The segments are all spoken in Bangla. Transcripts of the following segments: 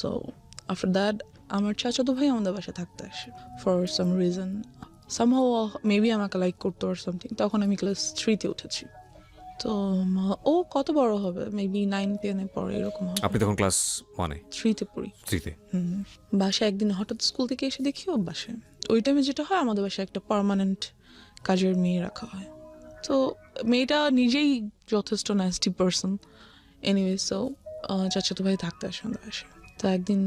সো আফটার দ্যাট আমার চাচাতো ভাই আমাদের বাসায় থাকতে আসে for some reason, somehow maybe আমাকে লাইক করতো আর সামথিং। তখন আমি ক্লাস 3-তে উঠেছি। তো ও কত বড় হবে, মেবি 9-10-এ পড়ে এরকম হবে। আপনি তখন ক্লাস 1-এ 3-তে পড়ি। 3-তে বাসায় একদিন হঠাৎ স্কুল থেকে এসে দেখি ও বাসায়। ওই টাইমে যেটা হয়, আমাদের বাসায় একটা পার্মানেন্ট কাজের মেয়ে রাখা হয়। তো মেয়েটা নিজেই যথেষ্ট ন্যাস্টি পার্সন। এনিওয়ে, সো চাচাতো ভাই থাকতে আসে আমাদের বাসায়। তো একদিন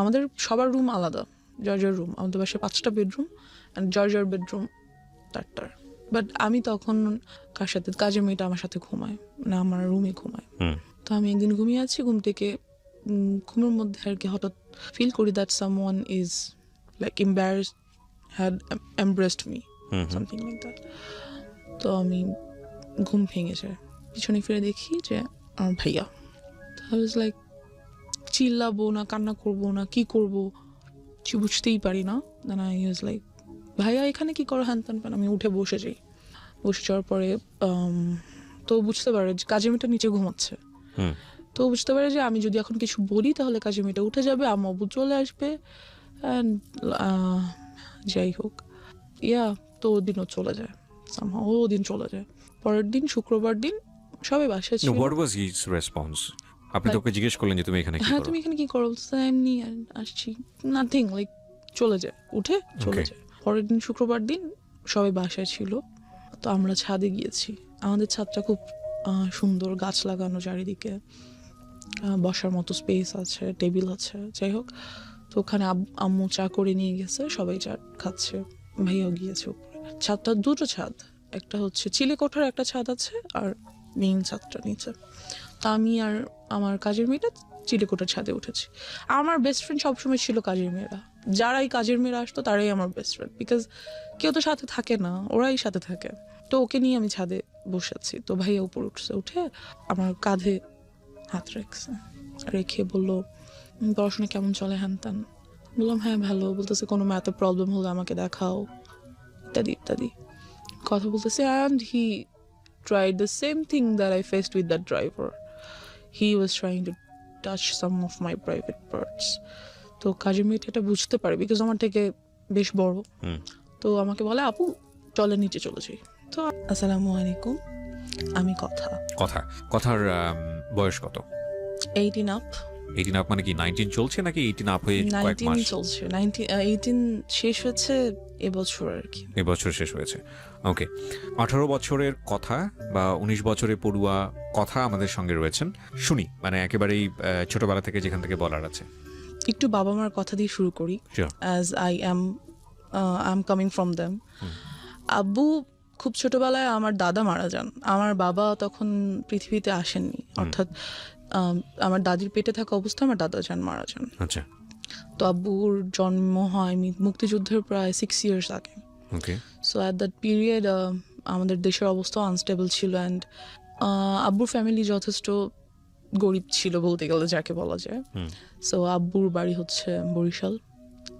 আমাদের সবার রুম আলাদা, জর্জের রুম। আমাদের বাসায় 5টা বেডরুম অ্যান্ড জর্জের বেডরুম 4টার। বাট আমি তখন কার সাথে, কাজের মেয়েটা আমার সাথে ঘুমায় না, আমার রুমে ঘুমায়। তো আমি একদিন ঘুমিয়ে আছি, ঘুম থেকে ঘুমের মধ্যে আর কি হঠাৎ ফিল করি that someone is like embarrassed, had embraced me, something like that. তো আমি ঘুম ভেঙে যায়, পিছনে ফিরে দেখি যে আমার ভাইয়া। তো আই ওয়াজ লাইক, চিল্লাবো না কান্না করবো না কি করবো কিছু বুঝতেই পারি না। দেন আই ওয়াজ লাইক, ভাইয়া এখানে কি করো, হ্যান ত্যান। আমি উঠে বসে যাই। বসে যাওয়ার পরে তো বুঝতে পারে যে কাজের মেয়েটা নিচে ঘুমাচ্ছে। তো বুঝতে পারে যে আমি যদি এখন কিছু বলি তাহলে কাজের মেয়েটা উঠে যাবে, আম্মু আব্বু চলে আসবে অ্যান্ড যাই হোক, তো ওদিনও চলে যায়। ও দিন চলে যায়। পরের দিন শুক্রবার দিন সবাই বাসায় ছিল। What was his response? আপনি তোকে জিজ্ঞেস করলেন যে তুমি এখানে কি হ্যাঁ, করো? তুমি এখানে কি করো? এমনি আসছি, নাথিং, লাইক চলে যায়, উঠে চলে Okay. যায়। পরের দিন শুক্রবার দিন সবাই বাসায় ছিল, তো আমরা ছাদে গিয়েছি। আমাদের ছাদটা খুব সুন্দর, গাছ লাগানো চারিদিকে, বসার মতো স্পেস আছে, টেবিল আছে, যাই হোক। তো ওখানে আম্মু চা করে নিয়ে গেছে, সবাই চা খাচ্ছে, ভাইয়াও গিয়েছে উপরে। ছাদটা দুটো ছাদ, একটা হচ্ছে চিলে কোঠার একটা ছাদ আছে আর মেইন ছাদটা নিচে। তা আমি আর আমার কাজের মেয়েটা চিলেকোঠার ছাদে উঠেছি। আমার বেস্ট ফ্রেন্ড সবসময় ছিল কাজের মেয়েরা। যারাই কাজের মেয়েরা আসতো তারাই আমার বেস্ট ফ্রেন্ড, বিকজ কেউ তো সাথে থাকে না, ওরাই সাথে থাকে। তো ওকে নিয়ে আমি ছাদে বসেছি। তো ভাইয়া উপরে উঠছে, উঠে আমার কাঁধে হাত রেখে বললো, পড়াশোনা কেমন চলে, হ্যান ত্যান। বললাম হ্যাঁ ভালো। বলতেছে কোনো ম্যাথে প্রবলেম হলে আমাকে দেখাও, ইত্যাদি ইত্যাদি কথা বলতেছে। And he tried the same thing that I faced with that driver. He was trying to touch some of my private parts. তো কাজের মেয়েটা এটা বুঝতে পারে, বিকজ আমার থেকে বেশ বড়। তো আমাকে বলে, আপু চলে নিচে চলে যাই। তো আসসালামু আলাইকুম, আমি কথার বয়স কত? 18 আপ। 18 আপ মানে কি 19 চলছে নাকি 18 আপ হয়ে কয়েক 19 মাস? চলছে, 18 শেষ হয়েছে এবছর আর কি। এবছর শেষ হয়েছে। ওকে, 18 বছরের কথা বা 19 বছরের পড়ুয়া কথা আমাদের সঙ্গে রয়েছেন। শুনি, মানে একেবারেই ছোটবেলা থেকে যেখান থেকে বলার আছে। একটু বাবা মার কথা দিয়ে শুরু করি, Sure. As I am coming from them. আব্বু খুব ছোটবেলায় আমার দাদা মারা যান। আমার বাবা তখন পৃথিবীতে আসেননি, অর্থাৎ আমার দাদির পেটে থাকা অবস্থায় আমার দাদা মারা যান। আচ্ছা, তো আব্বুর জন্ম হয় মুক্তিযুদ্ধের প্রায় 6 years আগে। ওকে। সো অ্যাট দ্যাট পিরিয়ড আমাদের দেশের অবস্থা আনস্টেবল ছিল, অ্যান্ড আব্বুর ফ্যামিলি যথেষ্ট গরিব ছিল বলতে গেলে, যাকে বলা যায়। সো আব্বুর বাড়ি হচ্ছে বরিশাল,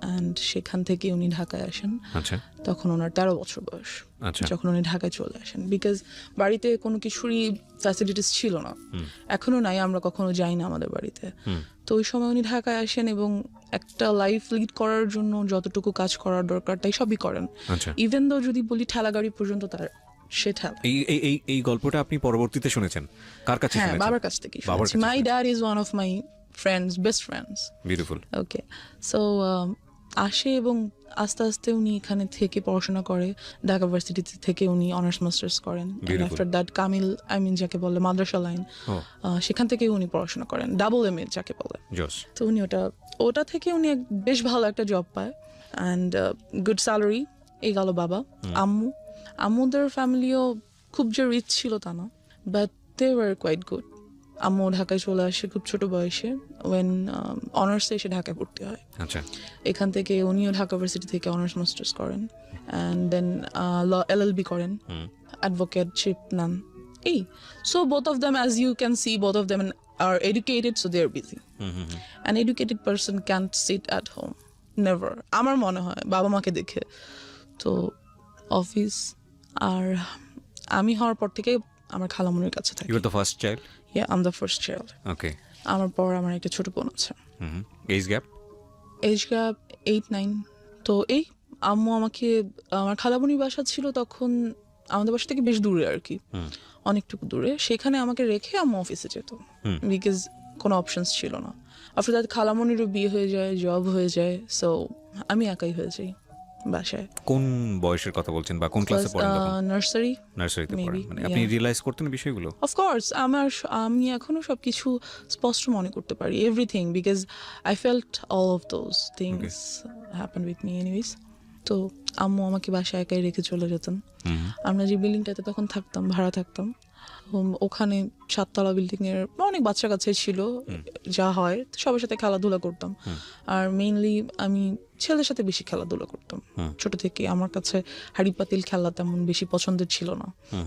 অ্যান্ড সেখান থেকে উনি ঢাকায় আসেন। আচ্ছা, তখন ওনার 13 বছর বয়স আচ্ছা। যখন উনি ঢাকায় চলে আসেন, বিকজ বাড়িতে কোনো কিছুরই ফ্যাসিলিটিস ছিল না, এখনো নাই, আমরা কখনো যাই না আমাদের বাড়িতে। তো ওই সময় উনি ঢাকায় আসেন এবং একটা লাইফ লিড করার জন্য যতটুকু কাজ করার দরকার তাই সবই করেন। আচ্ছা। ইভেন দো যদি বলি ঠেলা গাড়ি পর্যন্ত তার সে ঠেলা। এই গল্পটা আপনি পরবর্তীতে শুনেছেন? কার কাছে হ্যাঁ, শুনেছেন? বাবার কাছ থেকে বাবার শুনেছি। কাছে my dad is one of my friends, best friends. Beautiful. Okay, so আসে এবং আস্তে আস্তে উনি এখানে থেকে পড়াশোনা করে। ঢাকা ভার্সিটি থেকে উনি অনার্স মাস্টার্স করেন। আফটার দ্যাট কামিল, যাকে বলে মাদ্রাসা লাইন, সেখান থেকে উনি পড়াশোনা করেন, ডাবল MA যাকে বলে। তো উনি ওটা থেকে উনি বেশ ভালো একটা জব পায়, অ্যান্ড গুড স্যালারি। এই গেল বাবা। আম্মুদের ফ্যামিলিও খুব যে রিচ ছিল তা না, but they were quite good. আম্মু ঢাকায় চলে আসে খুব ছোট বয়সে, ওয়েন অনার্সে এসে ঢাকায় ভর্তি হয়। আচ্ছা, এখান থেকে উনিও ঢাকা ভার্সিটি থেকে অনার্স মাস্টার্স করেন, অ্যান্ড দেন LLB করেন, অ্যাডভোকেটশিপ নেন। So both of them, as you can see, both of them are educated, so they are busy. An educated person can't sit at home, never, আমার মনে হয় বাবা মাকে দেখে। তো অফিস, আর আমি হওয়ার পর থেকে আমার খালামুনির কাছে থাকি। You are the first child? Yeah, I'm the first child. Okay. আমার পর আমার একটা ছোট বোন আছে। Age gap? Age gap 8-9। তো এই আম্মু আমাকে, আমার খালামণির বাসা ছিল তখন আমাদের বাসা থেকে বেশ দূরে আর কি, অনেকটুকু দূরে। সেখানে আমাকে রেখে আম্মু অফিসে যেত, বিকজ কোনো অপশনস ছিল না। আফটার দ্যাট খালামণিরও বিয়ে হয়ে যায়, জব হয়ে যায়, সো আমি একাই হয়ে যাই বাসায়। কোন বয়সের কথা বলছেন বা কোন ক্লাসে পড়েন তখন? নার্সারি। নার্সারিতে পড়েন, maybe, মানে আপনি yeah. রিয়েলাইজ করতেন বিষয়গুলো? অফকোর্স আমি এখনো সবকিছু স্পষ্ট মনে করতে পারি, everything, because I felt all of those things happen with me anyways. তো আম্মু আমাকে বাসায় একাই রেখে চলে যেতেন। আমরা যে বিল্ডিংটাতে তখন থাকতাম, ভাড়া থাকতাম, ওখানে 7তলা বিল্ডিং এর অনেক বাচ্চা কাছে ছিল, যা হয় তো সবার সাথে খেলাধুলা করতাম। আর মেইনলি আমি ছেলেদের সাথে বেশি খেলাধুলা করতাম ছোট থেকে। আমার কাছে হাড়ি পাতিল খেলা তেমন বেশি পছন্দের ছিল না,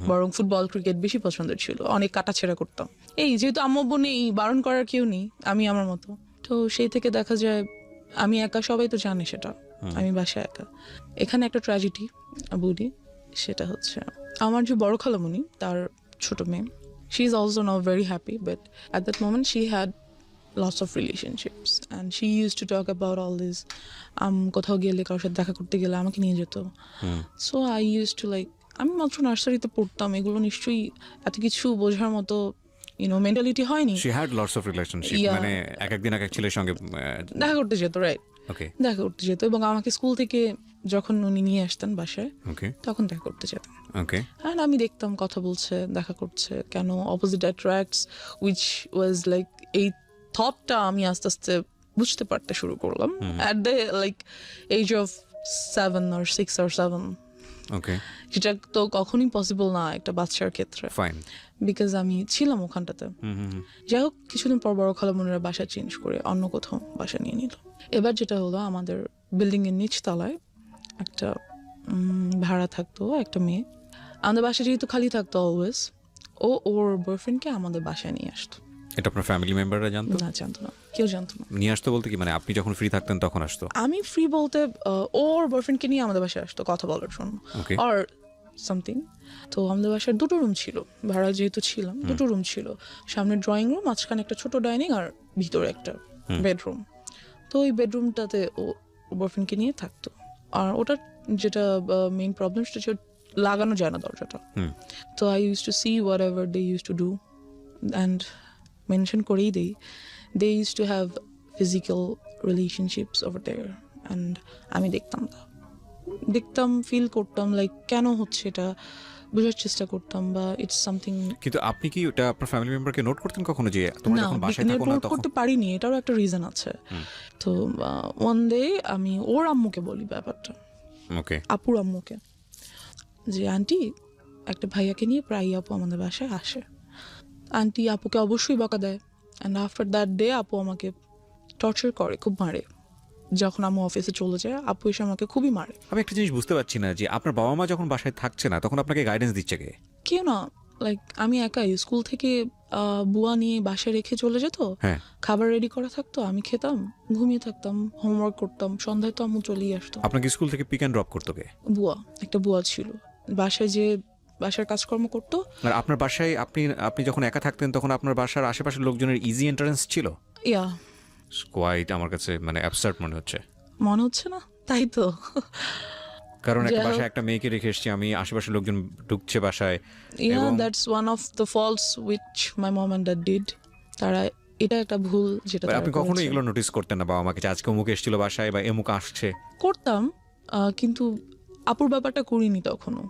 বরং ফুটবল ক্রিকেট বেশি পছন্দের ছিল। অনেক কাটাছেড়া করতাম। এই যেহেতু আম্মু আব্বু নেই, বারণ করার কেউ নেই, আমি আমার মতো। তো সেই থেকে দেখা যায় আমি একা, সবাই তো জানে সেটা, আমি বাসায় একা। এখানে একটা ট্র্যাজেডি বলি, সেটা হচ্ছে আমার যে বড় খালামণি, তার ছোট মেয়ে, she is also now very happy, but at that moment she had lots of relationships and she used to talk about all this. কোথাও গেলে, কারোর সাথে দেখা করতে গেলে আমাকে নিয়ে যেত। So I use to like, আমি মাত্র নার্সারিতে পড়তাম, এগুলো নিশ্চয়ই এত কিছু বোঝার মতো মেন্টালিটি হয়নি। She had lots of relationship, Yeah. মানে এক একদিন এক এক ছেলের সঙ্গে দেখা করতে যেত, রাইট, ওকে দেখা করতে যেত। এবং আমাকে স্কুল থেকে যখন উনি নিয়ে আসতেন বাসায়, ওকে তখন দেখা করতে যেতাম। ওকে And আমি দেখতাম কথা বলছে, দেখা করছে, কেন opposite attracts, which was like, এই থটটা আমি আস্তে আস্তে বুঝতে পারতে শুরু করলাম at the like age of 7 or 6 or 7, okay যেটা তো কখনোই পসিবল না একটা বাচ্চার ক্ষেত্রে, ফাইন। বিকজ আমি ছিলাম ওখানটাতে। যাই হোক, কিছুদিন পর বড় খালামণিরা বাসা চেঞ্জ করে অন্য কোথাও বাসা নিয়ে নিল। এবার যেটা হলো, আমাদের বিল্ডিং এর নিচ তলায় একটা ভাড়া থাকতো একটা মেয়ে। আমাদের বাসা যেহেতু খালি থাকতো অলওয়েজ, ওর বয়ফ্রেন্ডকে আমাদের বাসায় নিয়ে আসতো। এটা আপনার ফ্যামিলি মেম্বাররা জানতো? না, জানতো না, কেউ জানতো না। নিয়ে আসতো বলতে কি, মানে আপনি যখন ফ্রি থাকতেন তখন আসতো? আমি ফ্রি বলতে ওর বয়ফ্রেন্ডকে নিয়ে আমাদের বাসায় আসতো কথা বলার জন্য, ওকে অর সামথিং। তো আমাদের বাসার দুটো রুম ছিল, ভাড়া যেহেতু ছিলাম, দুটো রুম ছিল। সামনে ড্রয়িং রুম, মাঝখানে একটা ছোট ডাইনিং, আর ভিতরে একটা বেডরুম। তো ওই বেডরুমটাতে ও বয়ফ্রেন্ডকে নিয়ে থাকতো। আর ওটার যেটা মেইন প্রবলেম, সেটা হচ্ছে লাগানো যায় না দরজাটা। তো I use to see whatever they use to do, and mention করেই দেই, they use to have physical relationships over there, and আমি দেখতাম, ফিল করতাম লাইক কেন হচ্ছে এটা, বোঝার চেষ্টা করতাম, বা ইটস সামথিং। কিন্তু আপনি কি ওটা আপনার ফ্যামিলি মেম্বারকে নোট করতেন কখনো, যে তোমরা না, যখন বাসায় থাকো না নোট তখন? করতে পারিনি, এটারও একটা রিজন আছে। তো ওয়ান ডে আমি ওর আম্মুকে বলি ব্যাপারটা, ওকে আপুর আম্মুকে, যে আন্টি, একটা ভাইয়াকে নিয়ে প্রায় আপু আমাদের বাসায় আসে। আন্টি আপুকে অবশ্যই বকা দেয়, অ্যান্ড আফটার দ্যাট ডে আপু আমাকে টর্চার করে, খুব মারে। যখন আম্মু অফিসে চলে যায়, আপু এসে আমাকে খুবই মারে। আমি একটা জিনিস বুঝতে পারছি না, যে আপনার বাবা মা যখন বাসায় থাকছে না তখন আপনাকে গাইডেন্স দিচ্ছে কে? কেউ না, লাইক আমি একাই। স্কুল থেকে বুয়া নিয়ে বাসায় রেখে চলে যেত, হ্যাঁ খাবার রেডি করা থাকতো, আমি খেতাম, ঘুমিয়ে থাকতাম, হোমওয়ার্ক করতাম, সন্ধ্যায় তো আম্মু চলেই আসতো। আপনাকে স্কুল থেকে পিক অ্যান্ড ড্রপ করতো কে? বুয়া, একটা বুয়া ছিল বাসায়, যে বাসার কাজকর্ম করতো। আর আপনার বাসায় আপনি যখন একা থাকতেন তখন আপনার বাসার আশেপাশের লোকজনের ইজি এন্ট্রান্স ছিল? ইয়া, কোয়াইট, আমার কাছে মানে অ্যাবসার্ড মনে হচ্ছে। মনে হচ্ছে না? তাই তো। কারণ একটা যাই হোক। বাসায় একটা মেয়েকে রেখে এসেছি আমি, আশেপাশের লোকজন ঢুকছে বাসায়। Yeah, এবং that's one of the faults which my mom and dad did. তারা, এটা একটা ভুল যেটা তারা আপনি কখনো করেছে। এগুলো নোটিস করতেন না বাবা মাকে, যে আজকে অমুক এসেছিল বাসায় বা এমুক আসছে? করতাম, কিন্তু আপুর ব্যাপারটা করিনি তখনও।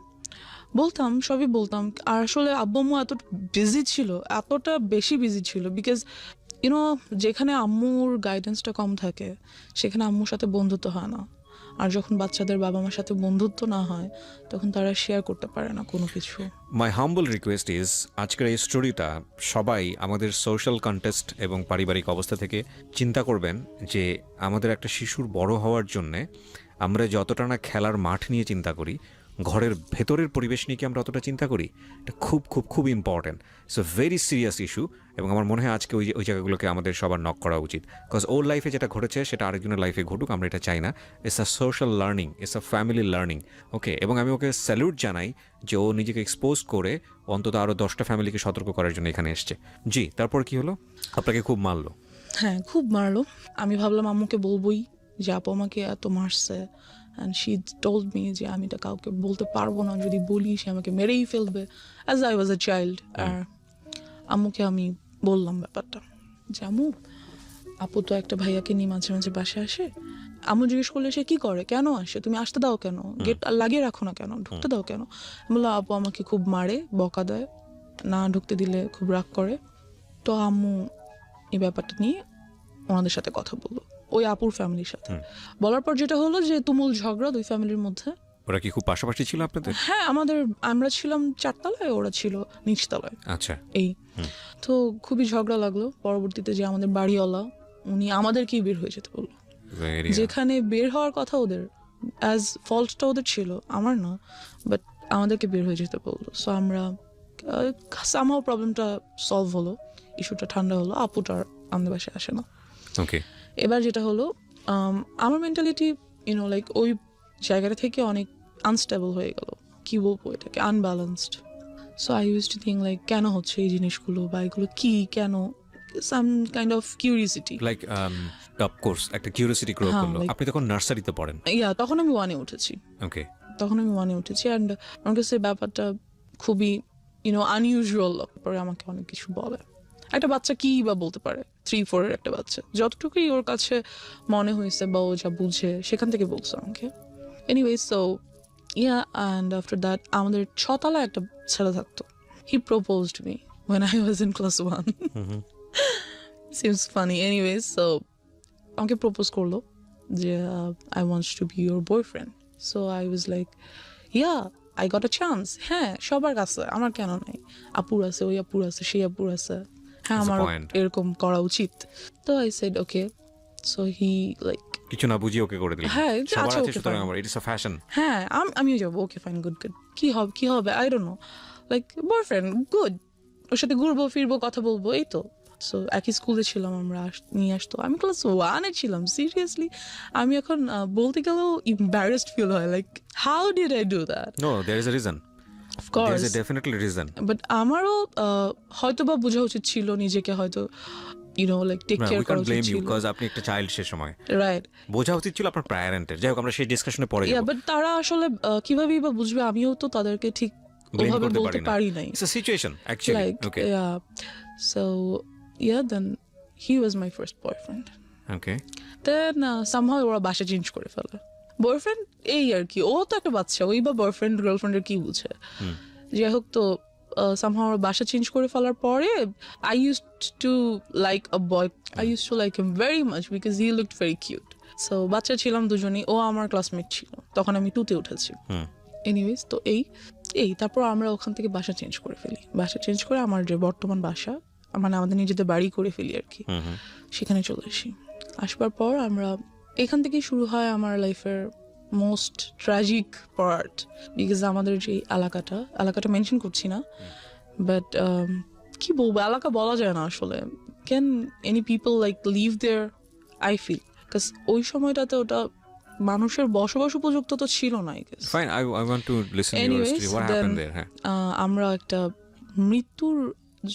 বলতাম, সবই বলতাম। আর আসলে আব্বু আম্মু এত বিজি ছিল, এতটা বেশি বিজি ছিল, বিকজ যেখানে আম্মুর গাইডেন্সটা কম থাকে, সেখানে আম্মুর সাথে বন্ধুত্ব হয় না। আর যখন বাচ্চাদের বাবা মার সাথে বন্ধুত্ব না হয়, তখন তারা শেয়ার করতে পারে না কোনো কিছু। মাই হাম্বল রিকোয়েস্ট ইজ, আজকের এই স্টোরিটা সবাই আমাদের সোশ্যাল কন্টেক্সট এবং পারিবারিক অবস্থা থেকে চিন্তা করবেন, যে আমাদের একটা শিশুর বড় হওয়ার জন্যে আমরা যতটা না খেলার মাঠ নিয়ে চিন্তা করি, ঘরের ভেতরের পরিবেশ নিয়ে কি আমরা অতটা চিন্তা করি? এটা খুব খুব খুব important. It's a very serious issue, এবং আমার মনে হয় আজকে ওই জায়গাগুলোকে আমাদের সবার নক করা উচিত। বিকজ ওর লাইফে যেটা ঘটেছে সেটা আরেকজনের লাইফে ঘটুক, আমরা এটা চাই না। It's a social learning, it's a family learning. Okay, এবং আমি ওকে স্যালুট জানাই যে ও নিজেকে এক্সপোজ করে অন্তত আরও 10টা ফ্যামিলিকে সতর্ক করার জন্য এখানে এসছে। জি, তারপর কি হলো? আপনাকে খুব মারলো? হ্যাঁ, খুব মারলো। আমি ভাবলাম আম্মুকে বলবোই যে আপু আমাকে এত মারছে, অ্যান্ড শি টোল্ড মি যে আমি এটা কাউকে বলতে পারবো না, যদি বলি সে আমাকে মেরেই ফেলবে, as I was a child. আর আম্মুকে আমি বললাম ব্যাপারটা যে আম্মু, আপু তো একটা ভাইয়াকে নিয়ে মাঝে মাঝে বাসায় আসে। আম্মু জিজ্ঞেস করলে সে কি করে, কেন আসে, তুমি আসতে দাও কেন, গেট লাগিয়ে রাখো না কেন, ঢুকতে দাও কেন? বললো আপু আমাকে খুব মারে, বকা দেয়, না ঢুকতে দিলে খুব রাগ করে। তো আম্মু এই ব্যাপারটা নিয়ে ওনাদের সাথে কথা বললো, ওই আপুর ফ্যামিলির সাথে। বলার পর যেটা হলো যে তুমুল ঝগড়া দুই ফ্যামিলির মধ্যে। ওরা কি খুব পাশাপাশি ছিল আপনাদের? হ্যাঁ, আমরা ছিলাম 4 তলায়, ওরা ছিল নিচতলায়। আচ্ছা। এই তো খুবই ঝগড়া লাগলো। পরবর্তীতে যে আমাদের বাড়িওয়ালা, উনি আমাদেরকেই বের হয়ে যেতে বললো, Very যেখানে বের হওয়ার কথা ওদের, অ্যাজ ফল্টটা ওদের ছিল, আমার না, বাট আমাদেরকে বের হয়ে যেতে বললো। সো আমরা সামহাও প্রবলেমটা সলভ হলো, ইস্যুটা ঠান্ডা হলো, আপুটা আর আমাদের বাসায় আসে না। ওকে। এবার যেটা হলো, আমার মেন্টালিটি লাইক ওই জায়গাটা থেকে অনেক আনস্টেবল হয়ে গেল, কি বলবো এটাকে, unbalanced. So I use to think like কেন হচ্ছে এই জিনিসগুলো, বা এগুলো কি, কেন, some kind of curiosity. Like of course একটা কিউরিওসিটি গ্রো হ্যাঁ, করলো। like- আপনি তখন নার্সারিতে পড়েন? তখন আমি 1-এ উঠেছি। ওকে। অ্যান্ড আমার কাছে ব্যাপারটা খুবই আনইউজুয়াল। পরে আমাকে অনেক কিছু বলে। একটা বাচ্চা কি বা বলতে পারে, 3-4 একটা বাচ্চা, যতটুকুই ওর কাছে মনে হয়েছে বা ও যা বুঝে সেখান থেকে বলছে আমাকে। Anyway, so and after that আমাদের 6 তলায় একটা ছেলে থাকতো। He proposed me when I was in class 1. Seems funny. Anyways, so আমাকে প্রপোজ করলো যে I want to be your boyfriend. So I was like, yeah, I got a chance. হ্যাঁ, সবার কাছে, আমার কেন নাই? আপুর আছে, ওই আপুর আছে, সেই আপুর আছে, হ্যাঁ That's a আমার point. এরকম করা উচিত। তো I said okay. So he like, কিছু না বুঝিয়ে ওকে করে দিলেন? হ্যাঁ, সবার আচ্ছা, আছে okay, সুতরাং fine. আমার, ইট ইজ আ ফ্যাশন। হ্যাঁ, আমিও যাবো, ওকে ফাইন, গুড, কি হবে I don't know, like boyfriend, good, ওর সাথে ঘুরবো ফিরবো, কথা বলবো, এই তো। সো একই স্কুলে ছিলাম আমরা, নিয়ে আসতো। আমি ক্লাস 1-এ ছিলাম, সিরিয়াসলি। আমি এখন বলতে গেলেও এম্বারেসড ফিল হয়, like how did I do that? No, there is a reason. Of there course, is a definitely reason. But আমারও হয়তো বা বোঝা উচিত ছিল নিজেকে, হয়তো like take we care can করা ব্লেম উচিত ইউ ছিল, বিকজ আপনি একটা চাইল্ড সে সময়। রাইট? বোঝা উচিত ছিল আপনার প্যারেন্টের। যাই হোক, আমরা সেই ডিসকাশনে পরে যাব। বাট তারা আসলে কিভাবেই বা বুঝবে, আমিও তো তাদেরকে ঠিক ব্লেম ওভাবে করতে বলতে পারি না। পারি নাই। It's a situation actually. Like, okay. yeah. So, then he was my first boyfriend. Okay. Then somehow ওরা বাসা চেঞ্জ করে ফেলে। বয়ফ্রেন্ড এই আর কি, ও তো একটা বাচ্চা, ওই বা বয়ফ্রেন্ড গার্লফ্রেন্ডের কি বুঝে। যাই হোক, তো somehow ওরা বাসা চেঞ্জ করে ফেলার পরে I used to like a boy. I used to like him very much because he looked very cute. So বাচ্চা ছিলাম দুজনেই, ও আমার ক্লাসমেট ছিল, তখন আমি 2-তে উঠেছি। এনিওয়েজ, তো এই তারপর আমরা ওখান থেকে বাসা চেঞ্জ করে ফেলি। বাসা চেঞ্জ করে আমার যে বর্তমান বাসা, মানে আমাদের নিজেদের বাড়ি করে ফেলি আর কি, সেখানে চলে আসি। আসবার পর আমরা এখান থেকেই শুরু হয় আমার লাইফের মোস্ট ট্র্যাজিক পার্ট, বিকজ আমাদের যে এলাকাটা মেনশন করছি না, বাট কি বলবো, এলাকা বলা যায় না আসলে। Can any people like live there? I feel, because ওই সময়টাতে ওটা মানুষের বসবাস উপযুক্ত তো ছিল না, I guess. Fine, I want to listen your Anyways, story, what happened there? হ্যাঁ। আমরা একটা মৃত্যুর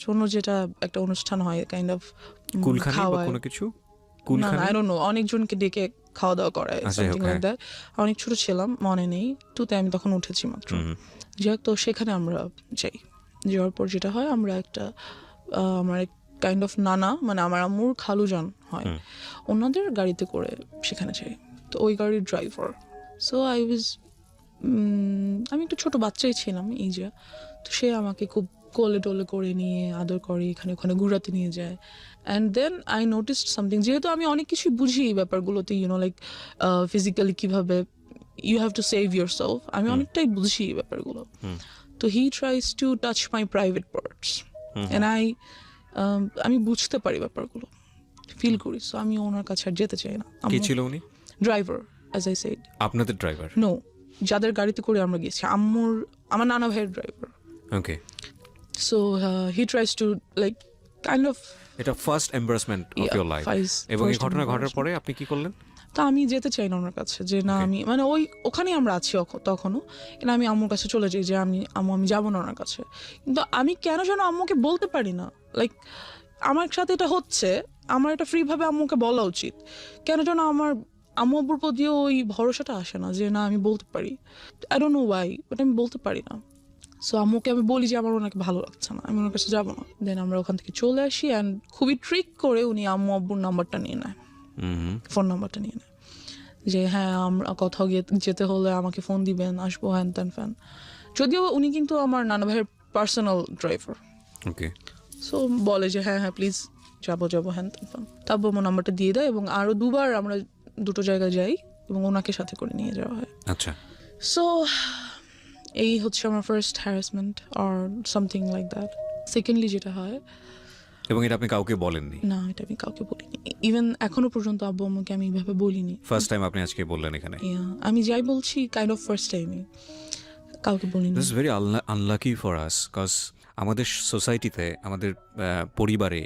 জন্য যেটা একটা অনুষ্ঠান হয়, কাইন্ড অফ কুলখানি বা কোনো কিছু? কুলখানি? আই ডোন্ট নো, অনেকজনকে ডেকে খাওয়া দাওয়া করায়, আচ্ছা, সামথিং okay. Like that. অনেক ছোট ছিলাম, মনে নেই, 2-তে আমি তখন উঠেছি মাত্র। যাই হোক, তো সেখানে আমরা যাই। যাওয়ার পর যেটা হয়, আমরা একটা আমার কাইন্ড অফ নানা, মানে আমার আম্মুর খালু যান হয়, ওনাদের গাড়িতে করে সেখানে যাই। তো ওই গাড়ির ড্রাইভার, সো আমি একটু ছোট বাচ্চাই ছিলাম, এই যে। তো সে আমাকে খুব কোলে টোলে করে নিয়ে আদর করে, এখানে ওখানে ঘুরাতে নিয়ে যায়। And then I noticed something, যেহেতু আমি অনেক কিছুই বুঝি এই ব্যাপারগুলোতে, লাইক ফিজিক্যালি কিভাবে you have to save yourself, আমি অনেকটাই বুঝি এই ব্যাপারগুলো। তো he tries to touch my private parts, and আমি বুঝতে পারি ব্যাপারগুলো, ফিল করি। সো আমি ওনার কাছে আর যেতে চাই না। কে ছিল উনি? Driver, as I said. আপনাদের ড্রাইভার? নো, যাদের গাড়িতে করে আমরা গেছি, আমার নানা ভাইয়ের ড্রাইভার। Okay. So he tries to like kind of, এটা first embarrassment of your life, এবং এই ঘটনা ঘটার পরে আপনি কি করলেন? তো আমি যেতে চাই না ওনার কাছে, যে না, আমি মানে ওখানেই আমরা আছি তখনও, কিন্তু আমি আম্মুর কাছে চলে যাই, যে আমি যাবো না ওনার কাছে। কিন্তু আমি কেন যেন আম্মুকে বলতে পারি না, লাইক আমার সাথে এটা হচ্ছে, আমার এটা ফ্রিভাবে আম্মুকে বলা উচিত। কেন যেন আমার আম্মু আব্বুর প্রতিও ওই ভরসাটা আসে না যে না আমি বলতে পারি। I don't no Y, but আমি বলতে পারি না। সো আম্মুকে আমি বলি যে আমার ওনাকে ভালো লাগছে না, আমি ওনার কাছে যাবো না। দেন আমরা ওখান থেকে চলে আসি অ্যান্ড খুবই ট্রিক করে উনি আম্মু আব্বুর নাম্বারটা নিয়ে নেয়, ফোন নাম্বারটা নিয়ে নেয় যে হ্যাঁ আমরা কোথাও গিয়ে যেতে হলে আমাকে ফোন দিবেন, আসবো হ্যান ত্যান ফ্যান। যদিও উনি কিন্তু আমার নানা ভাইয়ের পার্সোনাল ড্রাইভার। ওকে। সো বলে যে হ্যাঁ হ্যাঁ প্লিজ যাবো হ্যান ত্যান ফ্যান। তারপর আমার নাম্বারটা দিয়ে দেয় এবং আরও দুবার আমরা দুটো জায়গায় যাই এবং ওনাকে সাথে করে নিয়ে যাওয়া হয়। আচ্ছা। সো এই হচ্ছে আমার first harassment or something like that. Secondly যেটা হয়, এবং এটা আপনি কাউকে বলেননি? না এটা আমি কাউকে বলিনি, ইভেন এখনো পর্যন্ত আব্বু আম্মুকে আমি এইভাবে বলিনি। ফার্স্ট টাইম আপনি আজকে বললেন এখানে? আমি যাই বলছি কাইন্ড অফ ফার্স্ট টাইমই, কাউকে বলিনি। This is very unlucky for us, cause আমাদের সোসাইটিতে, আমাদের পরিবারে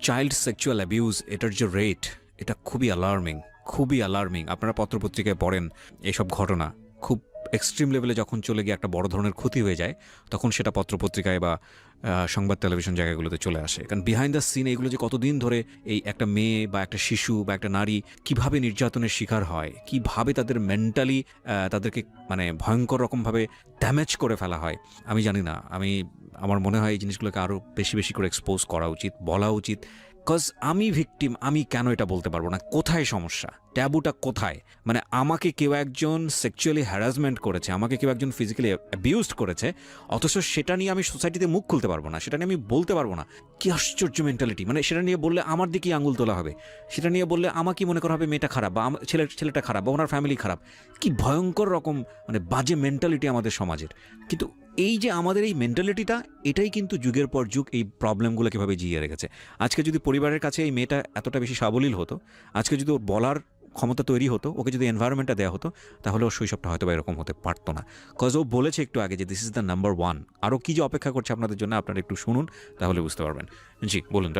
চাইল্ড সেক্সুয়াল অ্যাবিউজ এটার যে রেট, এটা খুবই অ্যালার্মিং। আপনারা পত্রপত্রিকায় পড়েন এইসব ঘটনা, খুব এক্সট্রিম লেভেলে যখন চলে গিয়ে একটা বড় ধরনের ক্ষতি হয়ে যায়, তখন সেটা পত্রপত্রিকায় বা সংবাদ টেলিভিশন জায়গাগুলোতে চলে আসে। কারণ বিহাইন্ড দ্য সিন এইগুলো যে কতদিন ধরে এই একটা মেয়ে বা একটা শিশু বা একটা নারী কিভাবে নির্যাতনের শিকার হয়, কিভাবে তাদের মেন্টালি তাদেরকে মানে ভয়ঙ্কর রকমভাবে ড্যামেজ করে ফেলা হয়, আমি জানি না। আমার মনে হয় এই জিনিসগুলোকে আরও বেশি করে এক্সপোজ করা উচিত, বলা উচিত। কজ আমি ভিকটিম, আমি কেন এটা বলতে পারবো না? কোথায় সমস্যা? ট্যাবুটা কোথায়? মানে আমাকে কেউ একজন সেক্সুয়ালি হ্যারাসমেন্ট করেছে, আমাকে কেউ একজন ফিজিক্যালি অ্যাবিউজড করেছে, অথচ সেটা নিয়ে আমি সোসাইটিতে মুখ খুলতে পারবো না, সেটা নিয়ে আমি বলতে পারবো না। কি আশ্চর্য মেন্টালিটি! মানে সেটা নিয়ে বললে আমার দিকেই আঙুল তোলা হবে, সেটা নিয়ে বললে আমাকে মনে করা হবে মেয়েটা খারাপ বা ছেলেটা খারাপ বা ওনার ফ্যামিলি খারাপ। কি ভয়ঙ্কর রকম মানে বাজে মেন্টালিটি আমাদের সমাজের। কিন্তু এই যে আমাদের এই মেন্টালিটিটা, এটাই কিন্তু যুগের পর যুগ এই প্রবলেমগুলো কীভাবে জিয়ে রেখেছে। আজকে যদি পরিবারের কাছে এই মেয়েটা এতটা বেশি সাবলীল হতো, আজকে যদি ওর বলার ক্ষমতা তৈরি হতো, ওকে যদি এনভায়রনমেন্টটা দেওয়া হতো, তাহলে ওর শৈশবটা হয়তো বা এরকম হতে পারতো না। কজ ও বলেছে একটু আগে যে this is the number one. আরও কি যে অপেক্ষা করছে আপনাদের জন্য, আপনারা একটু শুনুন, তাহলে বুঝতে পারবেন। জি বলুন।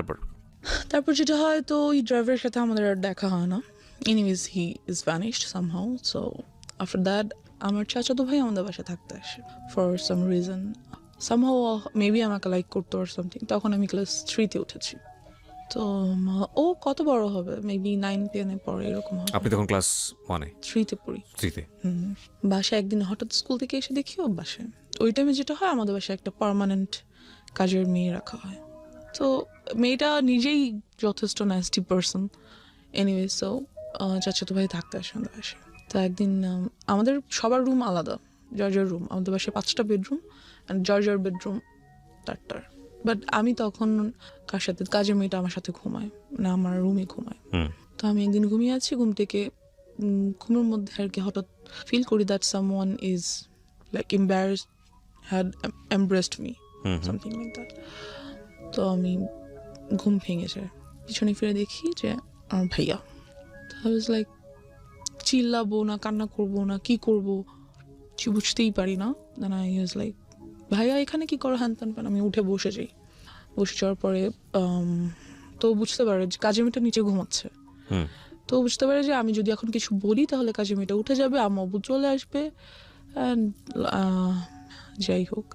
তারপর যেটা হয়, তো ওই ড্রাইভারের সাথে আমাদের আর দেখা হয় না। Anyways he is vanished somehow. So after that আমার চাচাতো ভাই আমাদের বাসায় থাকতে আসে for some reason. Somehow maybe আমাকে লাইক করতো আর সামথিং। তখন আমি ক্লাস 3-তে উঠেছি। তো ও কত বড় হবে, মেবি 9-10-এ পড়ে এরকম হবে। আপনি তখন ক্লাস 1-এ? 3-তে পড়ি। 3-তে? বাসায় একদিন হঠাৎ স্কুল থেকে এসে দেখি ও বাসায়। ওই টাইমে যেটা হয়, আমাদের বাসায় একটা পার্মানেন্ট কাজের মেয়ে রাখা হয়। তো মেয়েটা নিজেই যথেষ্ট ন্যাস্টি পারসন। এনিওয়ে, সো চাচাতো ভাই থাকতে আসে আমাদের বাসায়। তো একদিন আমাদের সবার রুম আলাদা, জর্জার রুম। আমাদের বাসায় 5টা বেডরুম অ্যান্ড জর্জার বেডরুম 4টার। বাট আমি তখন কার সাথে, কাজের মেয়েটা আমার সাথে ঘুমায় না, আমার রুমে ঘুমায়। তো আমি একদিন ঘুমিয়ে আছি, ঘুম থেকে ঘুমের মধ্যে আর কি হঠাৎ ফিল করি that someone is like embarrassed, had embraced me, something like that. তো আমি ঘুম ভেঙে যায়, পিছনে ফিরে দেখি যে আমার ভাইয়া। তো আই ওয়াজ লাইক, চিল্লাবো না কান্না করবো না কি করবো কিছু বুঝতেই পারি না। দেন আই ওয়াজ লাইক, ভাইয়া এখানে কি করো, হ্যান ত্যান। আমি উঠে বসে যাই। বসে যাওয়ার পরে তো বুঝতে পারে যে কাজের মেয়েটা নিচে ঘুমাচ্ছে। তো বুঝতে পারে যে আমি যদি এখন কিছু বলি তাহলে কাজের মেয়েটা উঠে যাবে, আম্মু আব্বু চলে আসবে অ্যান্ড যাই হোক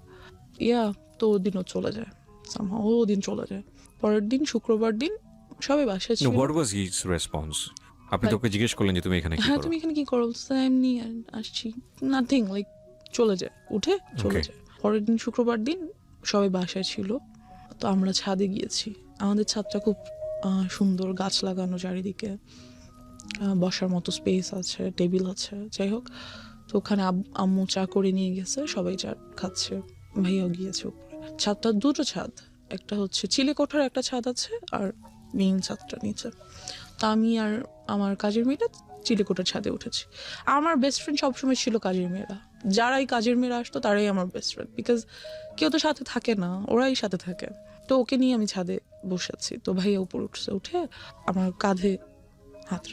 তো ওদিনও চলে যায়, ওদিন চলে যায়। পরের দিন শুক্রবার দিন সবাই বাসায় ছিল। What was his response? আপনি তোকে জিজ্ঞেস করলেন যে তুমি এখানে কি হ্যাঁ করো? তুমি এখানে কি করো, এমনি আসছি, নাথিং, লাইক চলে যায়, উঠে চলে যায়। পরের দিন শুক্রবার দিন সবাই বাসায় ছিল, তো আমরা ছাদে গিয়েছি। আমাদের ছাদটা খুব সুন্দর, গাছ লাগানো চারিদিকে, বসার মতো স্পেস আছে, টেবিল আছে, যাই হোক। তো ওখানে আম্মু চা করে নিয়ে গেছে, সবাই চা খাচ্ছে, ভাইয়াও গিয়েছে উপরে। ছাদটা দুটো ছাদ, একটা হচ্ছে চিলে কোঠার একটা ছাদ আছে আর মেইন ছাদটা নিচে। তা আমি আর আমার কাজের মেয়েটা চিলেকোটার ছাদে উঠেছি। আমার বেস্ট ফ্রেন্ড সবসময় ছিল কাজের মেয়েরা। যারাই কাজের মেয়েরা আসতো তারাই আমার বেস্ট ফ্রেন্ড, বিকজ কেউ তো সাথে থাকে না, ওরাই সাথে থাকে। তো ওকে নিয়ে আমি ছাদে বসেছি। তো ভাইয়া উপর উঠছে, উঠে আমার কাঁধে হাত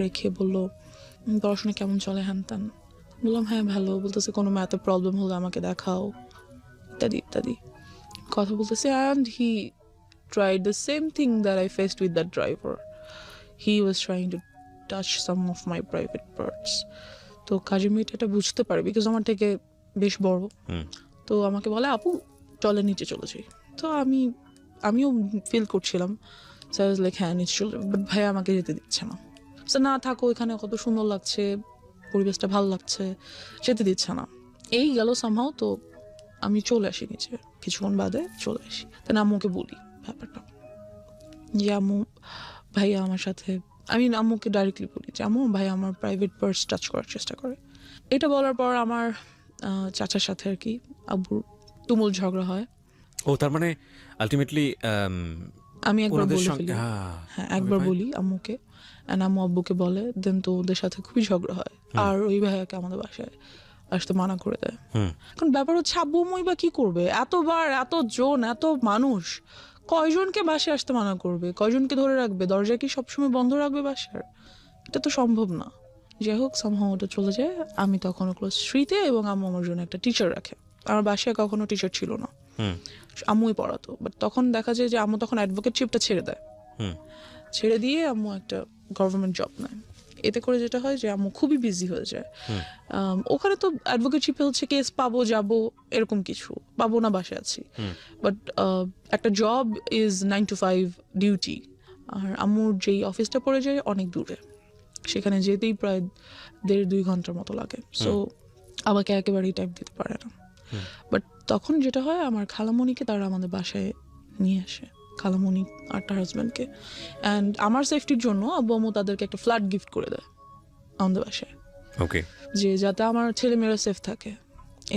রেখে বললো, পড়াশোনা কেমন চলে, হ্যান ত্যান। বললাম হ্যাঁ ভালো। বলতেছে কোনো ম্যাথে প্রবলেম হলে আমাকে দেখাও, ইত্যাদি ইত্যাদি কথা বলতেছে। And he tried the same thing that I faced with that driver. He was trying to touch some of my private parts. তো কাজের মেয়েটা এটা বুঝতে পারে, বিকজ আমার থেকে বেশ বড়। তো আমাকে বলে, আপু চলে নিচে চলে যাই। তো আমিও ফিল করছিলাম সো আই ওয়াজ লাইক হ্যাঁ নিশ্চয়, বাট ভাইয়া আমাকে যেতে দিচ্ছে না। সো না থাকো, এখানে কত সুন্দর লাগছে, পরিবেশটা ভালো লাগছে, যেতে দিচ্ছে না। এই গেল সামহাও, তো আমি চলে আসি নিচে, কিছুক্ষণ বাদে চলে আসি। তাই আম্মুকে বলি ব্যাপারটা, যে আম্মু ভাইয়া আমার সাথে, আমি আম্মুকে ডাইরেক্টলি বলি যে আম্মু ভাইয়া আমার প্রাইভেট পার্স টাচ করার চেষ্টা করে। এটা বলার পর আমার চাচার সাথে আর কি আব্বুর তুমুল ঝগড়া হয়। ও তার মানে আলটিমেটলি আমি একবার ওনাদের বলে সঙ্গে ফেলি, হ্যাঁ একবার বলি আম্মুকে, অ্যান্ড আম্মু আব্বুকে বলে, দেন তো ওদের সাথে খুবই ঝগড়া হয়, আর ওই ভাইয়াকে আমাদের বাসায় আসতে মানা করে দেয়। এখন ব্যাপার হচ্ছে আব্বু আম্মুই বা কি করবে, এতবার এত জন এত মানুষ, কয়জনকে বাসায় আসতে মানা করবে, কয়জনকে ধরে রাখবে, দরজা কি সবসময় বন্ধ রাখবে বাসার? এটা তো সম্ভব না। যাই হোক সামহাও ওটা চলে যায়। আমি তখন ক্লাস 3-তে, এবং আম্মু আমার জন্য একটা টিচার রাখে। আমার বাসায় কখনো টিচার ছিল না, আম্মুই পড়াতো। বাট তখন দেখা যায় যে আম্মু তখন অ্যাডভোকেটশিপটা ছেড়ে দেয়, ছেড়ে দিয়ে আম্মু একটা গভর্নমেন্ট জব নেয়। এতে করে যেটা হয় যে আম্মু খুবই বিজি হয়ে যায়। ওখানে তো অ্যাডভোকেটশিপে হচ্ছে কেস পাবো যাবো এরকম কিছু, পাবো না বাসায় আছি। বাট একটা জব ইজ 9 to 5 ডিউটি, আর আম্মুর যেই অফিসটা পড়ে যায় অনেক দূরে, সেখানে যেতেই প্রায় 1.5-2 ঘন্টার মতো লাগে। সো আমাকে একেবারেই টাইম দিতে পারে না। বাট তখন যেটা হয়, আমার খালামণিকে তারা আমাদের বাসায় নিয়ে আসে, খালামণি আর তার হাজব্যান্ডকে। অ্যান্ড আমার সেফটির জন্য আব্বু আম্মু তাদেরকে একটা ফ্ল্যাট গিফট করে দেয় আমাদের বাসায়, ওকে, যে যাতে আমার ছেলেমেয়েরা সেফ থাকে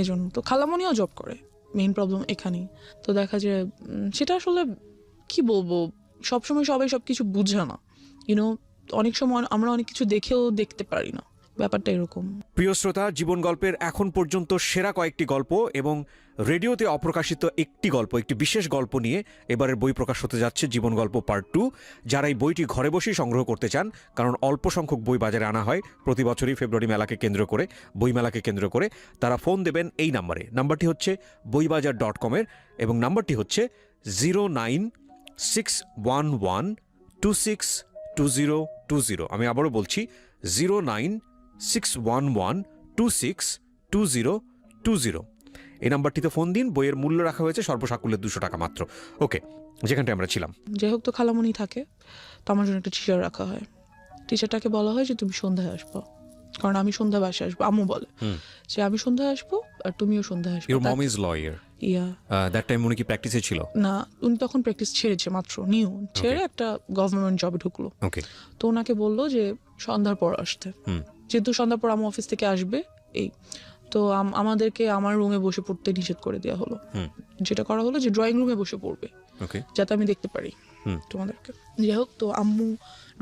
এই জন্য। তো খালামণিও জব করে, মেইন প্রবলেম এখানেই। তো দেখা যায় সেটা আসলে কি বলবো, সবসময় সবাই সব কিছু বুঝে না, ইউনো, অনেক সময় আমরা অনেক কিছু দেখেও দেখতে পারি না, ব্যাপারটা এরকম। প্রিয় শ্রোতা, জীবন গল্পের এখন পর্যন্ত সেরা কয়েকটি গল্প এবং রেডিওতে অপ্রকাশিত একটি গল্প, একটি বিশেষ গল্প নিয়ে এবারের বই প্রকাশ হতে যাচ্ছে জীবন গল্প পার্ট 2। যারা এই বইটি ঘরে বসেই সংগ্রহ করতে চান, কারণ অল্প সংখ্যক বই বাজারে আনা হয় প্রতি বছরই ফেব্রুয়ারি মেলাকে কেন্দ্র করে, বইমেলাকে কেন্দ্র করে, তারা ফোন দেবেন এই নাম্বারে। নাম্বারটি হচ্ছে boibajar.com-এর, এবং নাম্বারটি হচ্ছে 09611262020। আমি আবারও বলছি 09611262020। এই নাম্বারটিতে ফোন দিন। বইয়ের মূল্য রাখা হয়েছে সর্বসাকুল্যে 200 টাকা মাত্র। ওকে, যেখানটায় আমরা ছিলাম। যাই হোক, তো খালামণি থাকে, তো আমার জন্য একটা টিচার রাখা হয়। টিচারটাকে বলা হয় যে তুমি সন্ধ্যায় আসবো, কারণ আমি সন্ধ্যা বাসায় আসবো। আম্মু বলে যে আমি সন্ধ্যায় আসবো আর তুমিও সন্ধ্যায় আসবো। Your mom is lawyer. Yeah, that time উনি কি প্র্যাকটিসে ছিল? না, উনি তখন প্র্যাকটিস ছেড়েছে, মাত্র নিউ ছেড়ে একটা গভর্নমেন্ট জবে ঢুকলো। ওকে, তো ওনাকে বললো যে সন্ধ্যার পর আসতে, যেহেতু সন্ধ্যার পর আমার অফিস থেকে আসবে। এই তো আমাদেরকে আমার রুমে বসে পড়তে নিষেধ করে দেওয়া হলো। যেটা করা হলো যে ড্রয়িং রুমে বসে পড়বে, ওকে, যাতে আমি দেখতে পারি তোমাদেরকে। যাই হোক, তো আম্মু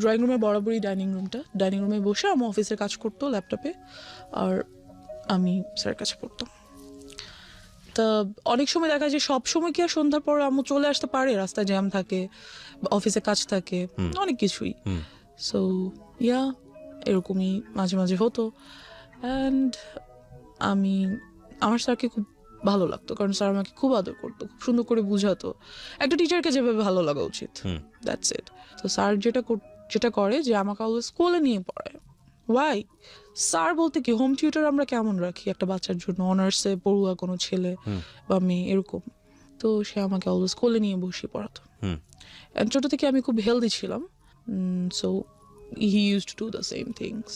ড্রয়িং রুমে বরাবরই ডাইনিং রুমে বসে আম্মু অফিসের কাজ করতো ল্যাপটপে, আর আমি স্যারের কাছে পড়তাম। তা অনেক সময় দেখা যায় সব সময় কি আর সন্ধ্যার পর আম্মু চলে আসতে পারে, রাস্তায় জ্যাম থাকে, অফিসে কাজ থাকে, অনেক কিছুই। সো ইয়া, এরকমই মাঝে মাঝে হতো। অ্যান্ড আমার স্যারকে খুব ভালো লাগতো, কারণ স্যার আমাকে খুব আদর করতো, খুব সুন্দর করে বুঝাতো, একটা টিচারকে যেভাবে ভালো লাগা উচিত, দ্যাটস ইট। তো স্যার যেটা করে যে আমাকে অলওয়েজ স্কুলে নিয়ে পড়ায়। ওয়াই? স্যার বলতে কি, হোম টিউটর আমরা কেমন রাখি একটা বাচ্চার জন্য, অনার্সে পড়ুয়া কোনো ছেলে বা মেয়ে এরকম, তো সে আমাকে অলওয়েজ স্কুলে নিয়ে বসিয়ে পড়াতো। ছোট থেকে আমি খুব হেলদি ছিলাম, so he used to do the same things.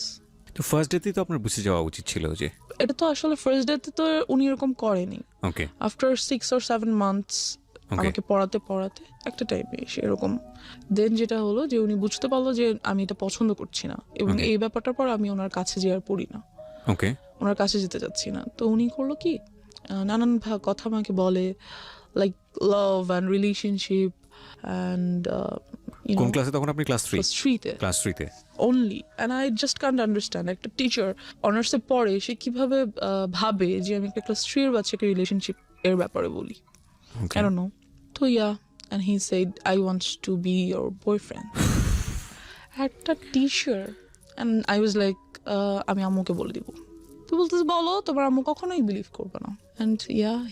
তো ফার্স্ট ডেতেই তো আপনার বুঝে যাওয়া উচিত ছিল যে এটা তো আসলে ফার্স্ট ডেতে তো উনি এরকম করেনি। ওকে, আফটার 6 or 7 months আমাকে পড়াতে একটা টাইমে এসে এরকম, দেন যেটা হলো যে উনি বুঝতে পারলো যে আমি এটা পছন্দ করছি না, এবং এই ব্যাপারটার পর আমি ওনার কাছে যে আর পড়ি না, ওকে, ওনার কাছে যেতে চাচ্ছি না। তো উনি করলো কি, নানান কথা আমাকে বলে, like love and relationship and কোন ক্লাসে তখন আপনি? ক্লাস 3-তে। ক্লাস 3-তে only, and I just can't understand একটা টিচার অনার্সে পড়ে, সে কিভাবে ভাবে যে আমি একটা ক্লাস 3-এর বাচ্চাকে রিলেশনশিপ এর ব্যাপারে বলি। I don't know. তো and he said I want to be your boyfriend. একটা teacher, and I was like আমি আম্মুকে বলে দিব। তো বলতেছে বলো, তোমার আম্মু কখনোই বিলিভ করবে না। and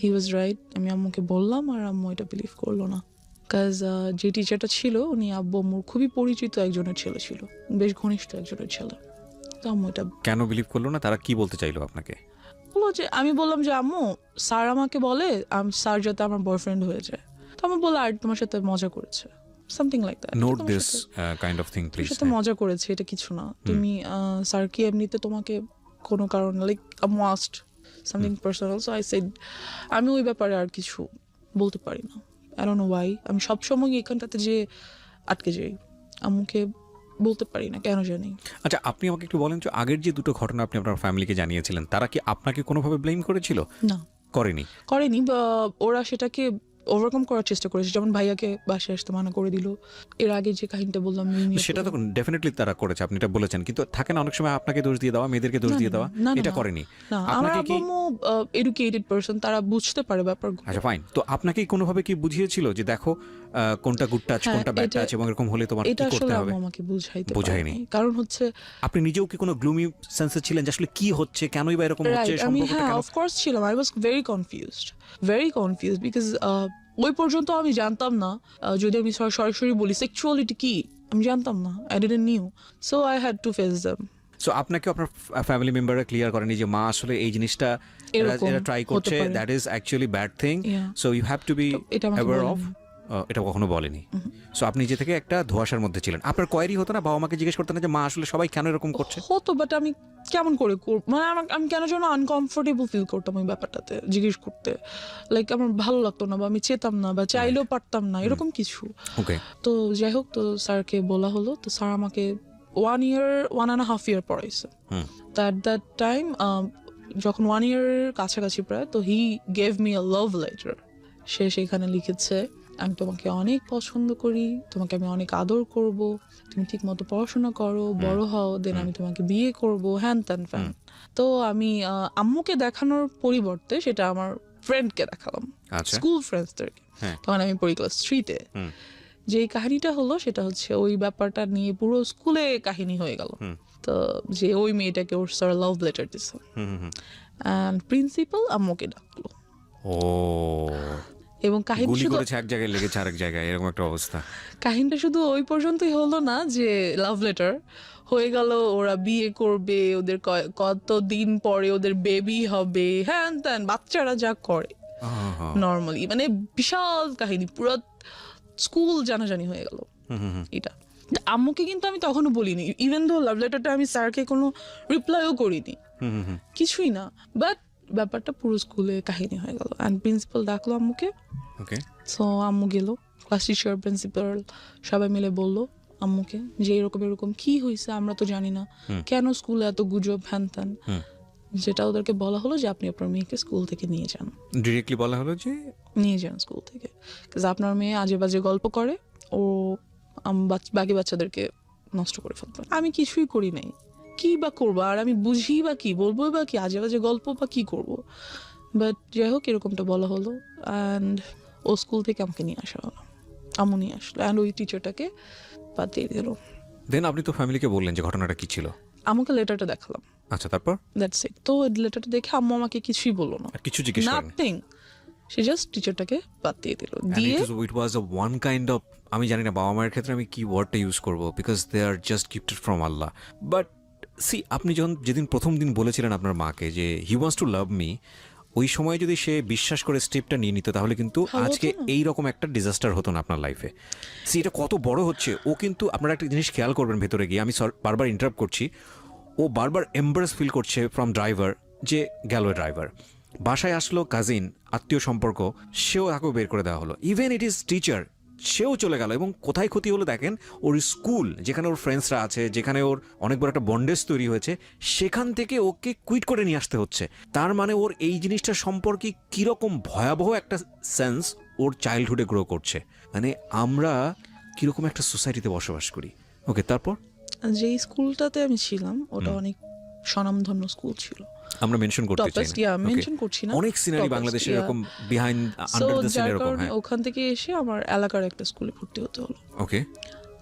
he was right, আমি আম্মুকে বললাম আর আম্মু এটা বিলিভ করলো না। কাজ যে টিচারটা ছিল উনি আব্বু আম্মুর খুবই পরিচিত একজনের ছেলে ছিল, বেশ ঘনিষ্ঠ একজনের ছেলে। তো আম্মু এটা কেন বিলিভ করলো না? তারা কি বলতে চাইলো আপনাকে? বললো যে, আমি বললাম যে আম্মু স্যার আমাকে বলে স্যার যাতে আমার বয়ফ্রেন্ড হয়ে যায়। তো আমি বললাম আর তোমার সাথে মজা করেছে, something like that. Note this kind of thing please. সাথে মজা করেছে, এটা কিছু না। তুমি স্যার কি এমনিতে তোমাকে কোনো কারণে like must something personal, so I said আমি ওই ব্যাপারে আর কিছু বলতে পারি না। আই ডোন্ট নো ওয়াই, আমি সবসময় এখানটাতে যে আটকে যাই, আম্মুকে বলতে পারি না কেন জানি। আচ্ছা, আপনি আমাকে একটু বলেন যে আগের যে দুটো ঘটনা আপনি আপনার ফ্যামিলিকে জানিয়েছিলেন, তারা কি আপনাকে কোনোভাবে ব্লেম করেছিল? না, করেনি। বা ওরা সেটাকে ওভারকাম করার চেষ্টা করেছে। যেমন ভাইয়াকে বাসায় আসতে মানা করে দিল। এর আগে যে কাহিনীটা বললাম সেটা তো ডেফিনেটলি তারা করেছে, আপনি এটা বলেছেন, কিন্তু থাকে না অনেক সময় আপনাকে দোষ দিয়ে দেওয়া, মেয়েদেরকে দোষ দিয়ে দেওয়া, এটা করেনি। না, আমার আপনাকে কি আম্মু এডুকেটেড পারসন, তারা বুঝতে পারে ব্যাপারগুলো। আচ্ছা ফাইন, তো আপনাকে কোনোভাবে কি বুঝিয়েছিল যে দেখো কোনটা গুড টাচ কোনটা ব্যাড টাচ, এবং এরকম হলে তোমার এটা কি করতে আসলে হবে? আম্মু আমাকে বুঝায়নি। বুঝায়নি। কারণ হচ্ছে আপনি নিজেও কি কোনো গ্লুমি সেন্সে ছিলেন যে আসলে কি হচ্ছে, কেনই বা এরকম হচ্ছে, আমি সম্পর্কটা কেন? অফ কোর্স ছিলাম। I was very confused because ওই পর্যন্ত আমি জানতাম না, যদি আমি সরাসরি বলি সেক্সুয়ালিটি কি, আমি জানতাম না। I didn't new, so I had to face them. So আপনাকে আপনার ফ্যামিলি মেম্বাররা ক্লিয়ার করেনি যে মা আসলে এই জিনিসটা এরকম এরা ট্রাই হতে করছে, পারে। That is actually bad thing, Yeah. So you have to be এটা আমাকে অ্যাওয়্যার অফ। বলেনি। এটা কখনো বলেনি। সো আপনি নিজে থেকে একটা ধোঁয়াশার মধ্যে ছিলেন। আপনার কোয়ারি হতো না, বাবা মাকে জিজ্ঞেস করতেন না যে মা আসলে সবাই কেন এরকম করছে? হতো, বাট আমি কেমন করে মানে আমি কেন যেন আনকমফোর্টেবল ফিল করতাম ওই ব্যাপারটাতে জিজ্ঞেস করতে। লাইক আমার ভালো লাগতো না, বা আমি চেতাম না, বা চাইলেও পারতাম না, এরকম কিছু। ওকে, তো যাই হোক, তো স্যারকে বলা হলো। তো স্যার আমাকে 1.5 year পড়াইছে। তো অ্যাট দ্যাট টাইম যখন 1 year কাছাকাছি প্রায়, তো he gave me a love letter. সে সেখানে লিখেছে, আমি তোমাকে অনেক পছন্দ করি, তোমাকে আমি অনেক আদর করব, তুমি ঠিক মতো পড়াশোনা করো, বড় হও, দেন আমি তোমাকে বিয়ে করব, হ্যান ত্যান ফ্যান। তো আমি আম্মুকে দেখানোর পরিবর্তে সেটা আমার ফ্রেন্ডকে দেখালাম, আচ্ছা, স্কুল ফ্রেন্ডসদেরকে। হ্যাঁ। তখন আমি পড়ি ক্লাস 3-তে। যেই কাহিনীটা হলো সেটা হচ্ছে ওই ব্যাপারটা নিয়ে পুরো স্কুলে কাহিনী হয়ে গেল। তো যে ওই মেয়েটাকে ওর স্যার লাভ লেটার দিছে, অ্যান্ড প্রিন্সিপাল আম্মুকে ডাকলো। ও, এবং কাহিনী গুলি শুধু করেছে এক জায়গায়, লেগেছে আরেক জায়গায়, এরকম একটা অবস্থা। কাহিনীটা শুধু ওই পর্যন্তই হলো না যে লাভ লেটার হয়ে গেল, ওরা বিয়ে করবে, ওদের কতদিন পরে ওদের বেবি হবে, হ্যান ত্যান, বাচ্চারা যা করে নর্মালি, মানে বিশাল কাহিনী, পুরো স্কুল জানাজানি হয়ে গেল এটা। আম্মুকে কিন্তু আমি তখনও বলিনি, ইভেন দো লাভ লেটারটা আমি স্যারকে কোনো রিপ্লাইও করিনি, কিছুই না। বাট ব্যাপারটা পুরো স্কুলে কাহিনী হয়ে গেল, অ্যান্ড প্রিন্সিপাল ডাকলো আম্মুকে। ওকে, সো আম্মু গেল, ক্লাস টিচার, প্রিন্সিপাল সবাই মিলে বললো আম্মুকে যে এরকম এরকম কি হয়েছে, আমরা তো জানি না, কেন স্কুলে এত গুজব, হ্যান ত্যান। যেটা ওদেরকে বলা হলো যে আপনি আপনার মেয়েকে স্কুল থেকে নিয়ে যান, ডিরেক্টলি বলা হলো যে নিয়ে যান স্কুল থেকে, কারণ আপনার মেয়ে আজে বাজে গল্প করে, ও বাকি বাচ্চাদেরকে নষ্ট করে ফেলবে। আমি কিছুই করি নাই, কি বা করবো, আর আমি বুঝি বা কি বলবো, বা কি আজে বাজে গল্প বা কি করবো। বাট যাই হোক, এরকমটা বলা হলো, অ্যান্ড ও স্কুল থেকে আমাকে নিয়ে আসা হলো, আম্মু নিয়ে আসলো, অ্যান্ড ওই টিচারটাকে বাদ দিয়ে দিল। দেন আপনি তো ফ্যামিলিকে বললেন যে ঘটনাটা কি ছিল? আমাকে লেটারটা দেখালাম, আচ্ছা, তারপর দ্যাটস ইট। তো লেটারটা দেখে আম্মু আমাকে কিছুই বললো না, আর কিছু জিজ্ঞেস করেন? নাথিং। সে জাস্ট টিচারটাকে বাদ দিয়ে দিল, দিয়ে ইট ওয়াজ আ ওয়ান কাইন্ড অফ, আমি জানি না বাবা মায়ের ক্ষেত্রে আমি কি ওয়ার্ডটা ইউজ করবো, because they are just gifted from Allah. But see, আপনি যখন যেদিন প্রথম দিন বলেছিলেন আপনার মাকে যে he wants to love me, ওই সময় যদি সে বিশ্বাস করে স্টেপটা নিয়ে নিত, তাহলে কিন্তু আজকে এই রকম একটা ডিজাস্টার হতো না আপনার লাইফে। সি, এটা কত বড় হচ্ছে ও, কিন্তু আপনারা একটা জিনিস খেয়াল করবেন ভেতরে গিয়ে, আমি বারবার ইন্টারাপ্ট করছি, ও বারবার এম্বারেস ফিল করছে ফ্রম ড্রাইভার, যে গেল ড্রাইভার, বাসায় আসলো কাজিন, আত্মীয় সম্পর্ক, সেও তাকেও বের করে দেওয়া হলো, ইভেন ইট ইজ টিচার, সেও চলে গেল। এবং কোথায় ক্ষতি হলো দেখেন, ওর স্কুল যেখানে ওর ফ্রেন্ডসরা আছে, যেখানে ওর অনেক বড় একটা বন্ডেজ তৈরি হয়েছে, সেখান থেকে ওকে কুইট করে নিয়ে আসতে হচ্ছে। তার মানে ওর এই জিনিসটা সম্পর্কে কীরকম ভয়াবহ একটা সেন্স ওর চাইল্ডহুডে গ্রো করছে। মানে আমরা কীরকম একটা সোসাইটিতে বসবাস করি। ওকে, তারপর যেই স্কুলটাতে আমি ছিলাম ওটা অনেক স্বনামধন্য স্কুল ছিল, আমরা মেনশন করতে চাই না, মেনশন করছি না, অনেক সিনারি বাংলাদেশে এরকম behind so under the scene যার এরকম। কারণে হ্যাঁ, ওখান থেকে এসে আমার এলাকার একটা স্কুলে ভর্তি হতে হলো। ওকে,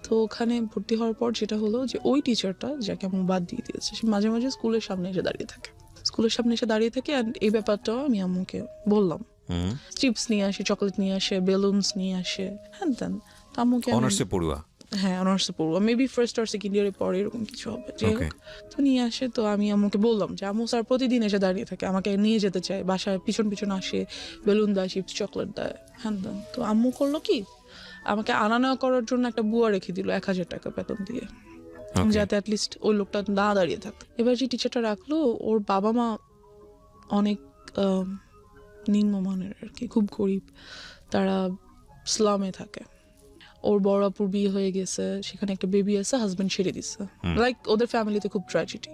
তো ওখানে ভর্তি হওয়ার পর যেটা হলো যে ওই টিচারটা যাকে আমি বাদ দিয়ে দিয়েছে, সে মাঝে মাঝে স্কুলের সামনে এসে দাঁড়িয়ে থাকে, অ্যান্ড এই ব্যাপারটাও আমি আম্মুকে বললাম। চিপস নিয়ে আসে, চকলেট নিয়ে আসে, বেলুনস নিয়ে আসে, হ্যান ত্যান। তো আম্মুকে অনার্সে পড়ুয়া, হ্যাঁ অনার্সে পড়বো, মেবি ফার্স্ট আর সেকেন্ড ইয়ারে পরে এরকম কিছু হবে, যাই হোক। তো নিয়ে আসে, তো আমি আম্মুকে বললাম যে আম্মু স্যার প্রতিদিন এসে দাঁড়িয়ে থাকে, আমাকে নিয়ে যেতে চায়, বাসায় পিছন পিছন আসে, বেলুন দেয়, চিপস চকলেট দেয়, হ্যান দেন। তো আম্মু করলো কি, আমাকে আনা নেওয়া করার জন্য একটা বুয়া রেখে দিল 1,000 টাকা বেতন দিয়ে, Okay. যাতে অ্যাটলিস্ট ওই লোকটা না দাঁড়িয়ে থাকতো। এবার যে টিচারটা রাখলো ওর বাবা মা অনেক নিম্নমানের আর কি, খুব গরিব, তারা স্লামে থাকে। ওর বড় আপুর বিয়ে হয়ে গেছে, সেখানে একটা বেবি আছে, হাজবেন্ড ছেড়ে দিচ্ছে, লাইক ওদের ফ্যামিলিতে খুব ট্র্যাজেডি।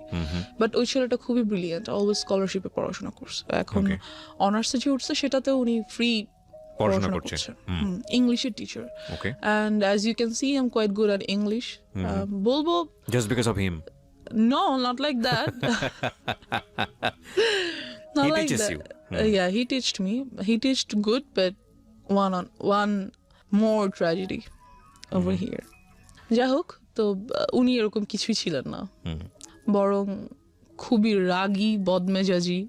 বাট ওই ছেলেটা খুবই ব্রিলিয়েন্ট, অলওয়েজ স্কলারশিপে পড়াশোনা করছে। এখন Okay. অনার্সে যে উঠছে সেটাতেও উনি ফ্রি পড়াশোনা পড়াশোনা করছে। করছে, ইংলিশের teacher. Okay. And as you can see I am quite good at English. বলবো Just because of him. no, not like that. Not He like teaches that. you. Yeah, he teached me. He teached good, but one more tragedy over here. যাই হোক, তো উনি এরকম কিছুই ছিলেন না, বরং খুবই রাগী, বদমেজাজি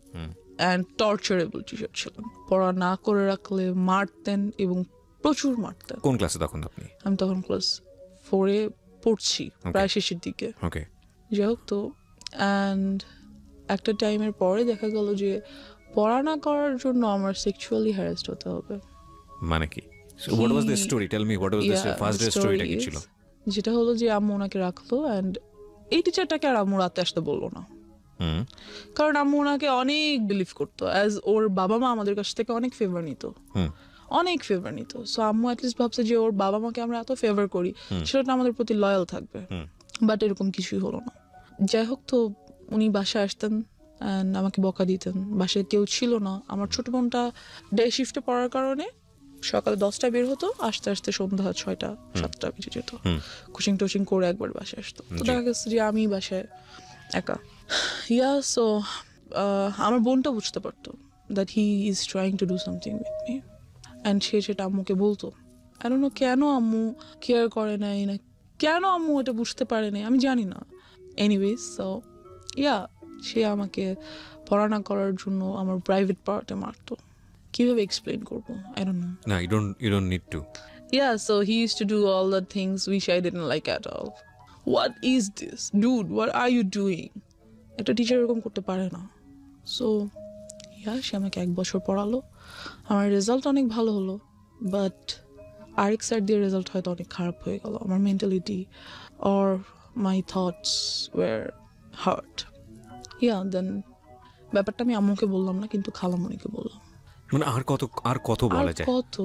অ্যান্ড টর্চারেবল টিচার ছিলেন। পড়া না করে রাখলে মারতেন, এবং প্রচুর মারতেন। কোন ক্লাসে তখন আপনি? আমি তখন ক্লাস 4-এ পড়ছি, প্রায় শেষের দিকে। ওকে। যাই হোক, তো অ্যান্ড একটা টাইমের পরে দেখা গেল যে পড়া না করার জন্য আমার সেক্সুয়ালি হ্যারাসড হতে হবে। মানে কি? So what was the story? Tell me what was the Yeah, first day the storyটা story কি is, ছিল? যেটা হলো যে আম্মু ওনাকে রাখলো, অ্যান্ড এই টিচারটাকে আর আম্মু রাতে আসতে বললো না, হুম। কারণ আম্মু ওনাকে অনেক বিলিভ করতো, অ্যাজ ওর বাবা মা আমাদের কাছ থেকে অনেক ফেভার নিত, অনেক ফেভার নিত। সো আম্মু অ্যাটলিস্ট ভাবছে যে ওর বাবা মাকে আমরা এত ফেভার করি, সেটা আমাদের প্রতি লয়াল থাকবে। বাট এরকম কিছুই হলো না। যাই হোক, তো উনি বাসায় আসতেন অ্যান্ড আমাকে বকা দিতেন। বাসায় কেউ ছিল না, আমার ছোট বোনটা ডে শিফটে পড়ার কারণে সকালে 10টায় বের হতো, আস্তে আস্তে সন্ধ্যা 6টা-7টা বেজে যেত। কোচিং টোচিং করে একবার বাসায় আসতো। তো দেখা গেছে যে আমি বাসায় একা। সো আমার বোনটা বুঝতে পারতো that he is trying to do something with me, and সে সেটা আম্মুকে বলতো। আই ডোন্ট নো কেন আম্মু কেয়ার করে নাই, না কেন আম্মু এটা বুঝতে পারে নাই, আমি জানি না। এনিওয়েজ, সো সে আমাকে পড়া না করার জন্য আমার প্রাইভেট পার্টে মারতো। কিভাবে এক্সপ্লেন করবো, আই ডোন্ট নো। না, you don't need to. So he used to do all the things which I didn't like at all. What is this? Dude, what are you doing? একটা টিচার এরকম করতে পারে না। সো সে আমাকে 1 বছর পড়ালো, আমার রেজাল্ট অনেক ভালো হলো, বাট আরেক সাইড দিয়ে রেজাল্ট হয়তো অনেক খারাপ হয়ে গেল। আমার mentality or my thoughts were hurt. Then ব্যাপারটা আমি আম্মুকে বললাম না, কিন্তু খালামণিকে বললাম। মানে আর কত বলা যায়? কত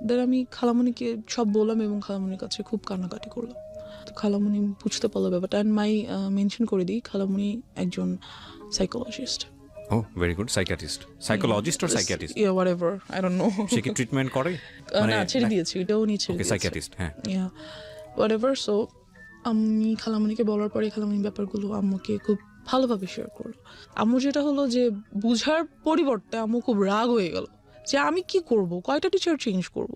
দেন আমি খালামণিকে সব বললাম, এবং খালামণির কাছে খুব কান্নাকাটি করলাম। তো খালামণি বুঝতে পারলো ব্যাপারটা। অ্যান্ড মেনশন করে দিই, খালামণি একজন psychologist. Oh, very good. Psychologist or psychiatrist? Whatever, I don't know. সে কি ট্রিটমেন্ট করে? না, ছেড়ে দিয়েছি, এটাও নিয়ে ছেড়ে দিয়েছি। সাইকিয়াট্রিস্ট, হ্যাঁ। হোয়াটএভার। সো আমি খালামণিকে বলার পরে খালামণি ব্যাপারগুলো আম্মুকে খুব ভালোভাবে শেয়ার করলো। আম্মু যেটা হলো যে বুঝার পরিবর্তে আম্মু খুব রাগ হয়ে গেল যে আমি কি করব, কয়টা টিচার চেঞ্জ করব,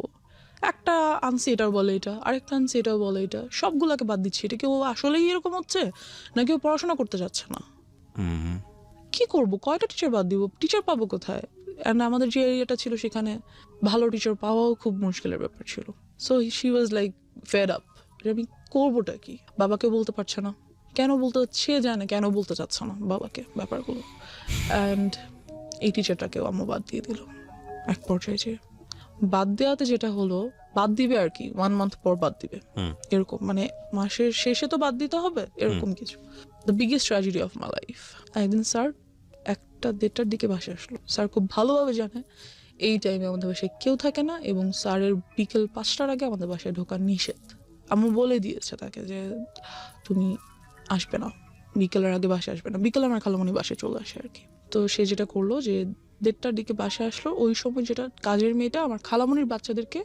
একটা আনছি এটাও বলে এটা, আরেকটা আনছি এটাও বলে এটা, সবগুলোকে বাদ দিচ্ছি। এটা কেউ আসলেই এরকম হচ্ছে, না কেউ পড়াশোনা করতে যাচ্ছে না? কি করব, কয়টা টিচার বাদ দিব, টিচার পাবো কোথায়? অ্যান্ড আমাদের যে এরিয়াটা ছিল সেখানে ভালো টিচার পাওয়াও খুব মুশকিলের ব্যাপার ছিল। So she was like fed up, আমি করবোটা কি? বাবাকে বলতে পারছে না, কেন বলতে সে জানে কেন বলতে চাচ্ছে না বাবাকে ব্যাপারগুলো। অ্যান্ড এই টিচারটাকেও আম্মু বাদ দিয়ে দিল এক পর্যায়ে। যে বাদ দেওয়াতে যেটা হলো, বাদ দিবে আর কি 1 মান্থ পর বাদ দিবে, এরকম মানে মাসের শেষে তো বাদ দিতে হবে, এরকম কিছু। The biggest tragedy of my life. একদিন স্যার 1টা-1:30টার দিকে বাসায় আসলো। স্যার খুব ভালোভাবে জানে এই টাইমে আমাদের বাসায় কেউ থাকে না, এবং স্যারের বিকেল 5টার আগে আমাদের বাসায় ঢোকা নিষেধ। আম্মু বলে দিয়েছে তাকে যে তুমি আসবে না, বিকেলের আগে বাসায় আসবে না। বিকেলে আমার খালামণি বাসায় চলে আসে আর কি। তো সে যেটা করলো যে 1:30টার দিকে বাসায় আসলো। ওই সময় যেটা কাজের মেয়েটা আমার খালামণির বাচ্চাদেরকে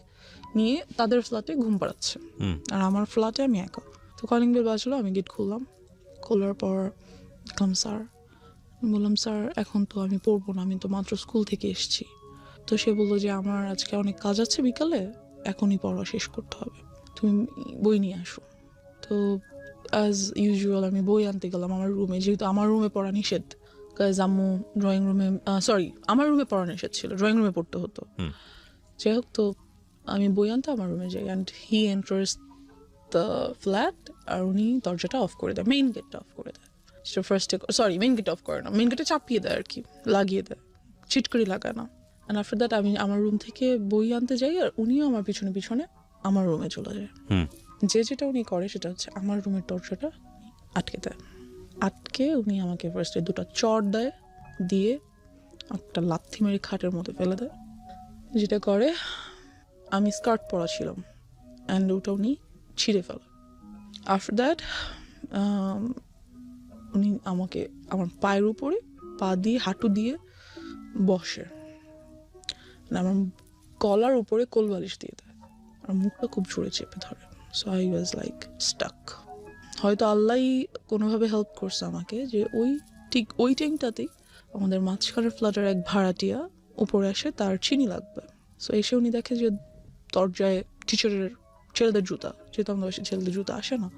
নিয়ে তাদের ফ্ল্যাটে ঘুম পাড়াচ্ছে, আর আমার ফ্ল্যাটে আমি একা। তো কলিং বেল বাজলো, আমি গেট খুললাম। খোলার পর দেখলাম স্যার। বললাম স্যার এখন তো আমি পড়বো না, আমি তো মাত্র স্কুল থেকে এসেছি। তো সে বললো যে আমার আজকে অনেক কাজ আছে বিকালে, এখনই পড়া শেষ করতে হবে, তুমি বই নিয়ে আসো। তো অ্যাজ ইউজুয়াল আমি বই আনতে গেলাম আমার রুমে, যেহেতু আমার রুমে পড়া নিষেধ। কাজ আম্মু ড্রয়িং রুমে, আমার রুমে পড়া নিষেধ ছিল, ড্রয়িং রুমে পড়তে হতো। যাই হোক, তো আমি বই আনতে আমার রুমে যাই, and he enters the flat, আর উনি দরজাটা অফ করে দেয়, মেইন গেটটা অফ করে দেয়। মেইন গেট অফ করে না, মেইন গেটে চাপিয়ে দেয় আর কি, লাগিয়ে দেয়, চিটকরি লাগায় না। অ্যান্ড আফটার দ্যাট আমি আমার রুম থেকে বই আনতে যাই, আর উনিও আমার পিছনে পিছনে আমার রুমে চলে যায়। হুম যেটা উনি করে সেটা হচ্ছে আমার রুমের দরজাটা আটকে দেয়। আটকে উনি আমাকে ফার্স্টে 2টা চড় দেয়, দিয়ে একটা লাথি মেরে খাটের মধ্যে ফেলে দেয়। যেটা করে, আমি স্কার্ট পরা ছিলাম অ্যান্ড ওটা উনি ছিঁড়ে ফেলে। আফটার দ্যাট উনি আমাকে আমার পায়ের উপরে পা দিয়ে হাঁটু দিয়ে বসে, মানে আমার গলার উপরে কোলবালিশ দিয়ে দেয়, আর মুখটা খুব জোরে চেপে ধরে। So I was like stuck. হয়তো আল্লাহই কোনোভাবে হেল্প করছে আমাকে, যে ঠিক ওই টাইমটাতেই আমাদের মাঝখানের ফ্ল্যাটের এক ভাড়াটিয়া উপরে আসে, তার চিনি লাগবে। সো এসে উনি দেখে যে দরজায় টিচারের ছেলেদের জুতা, যেহেতু আমাদের বাসায় ছেলেদের জুতা আসে না,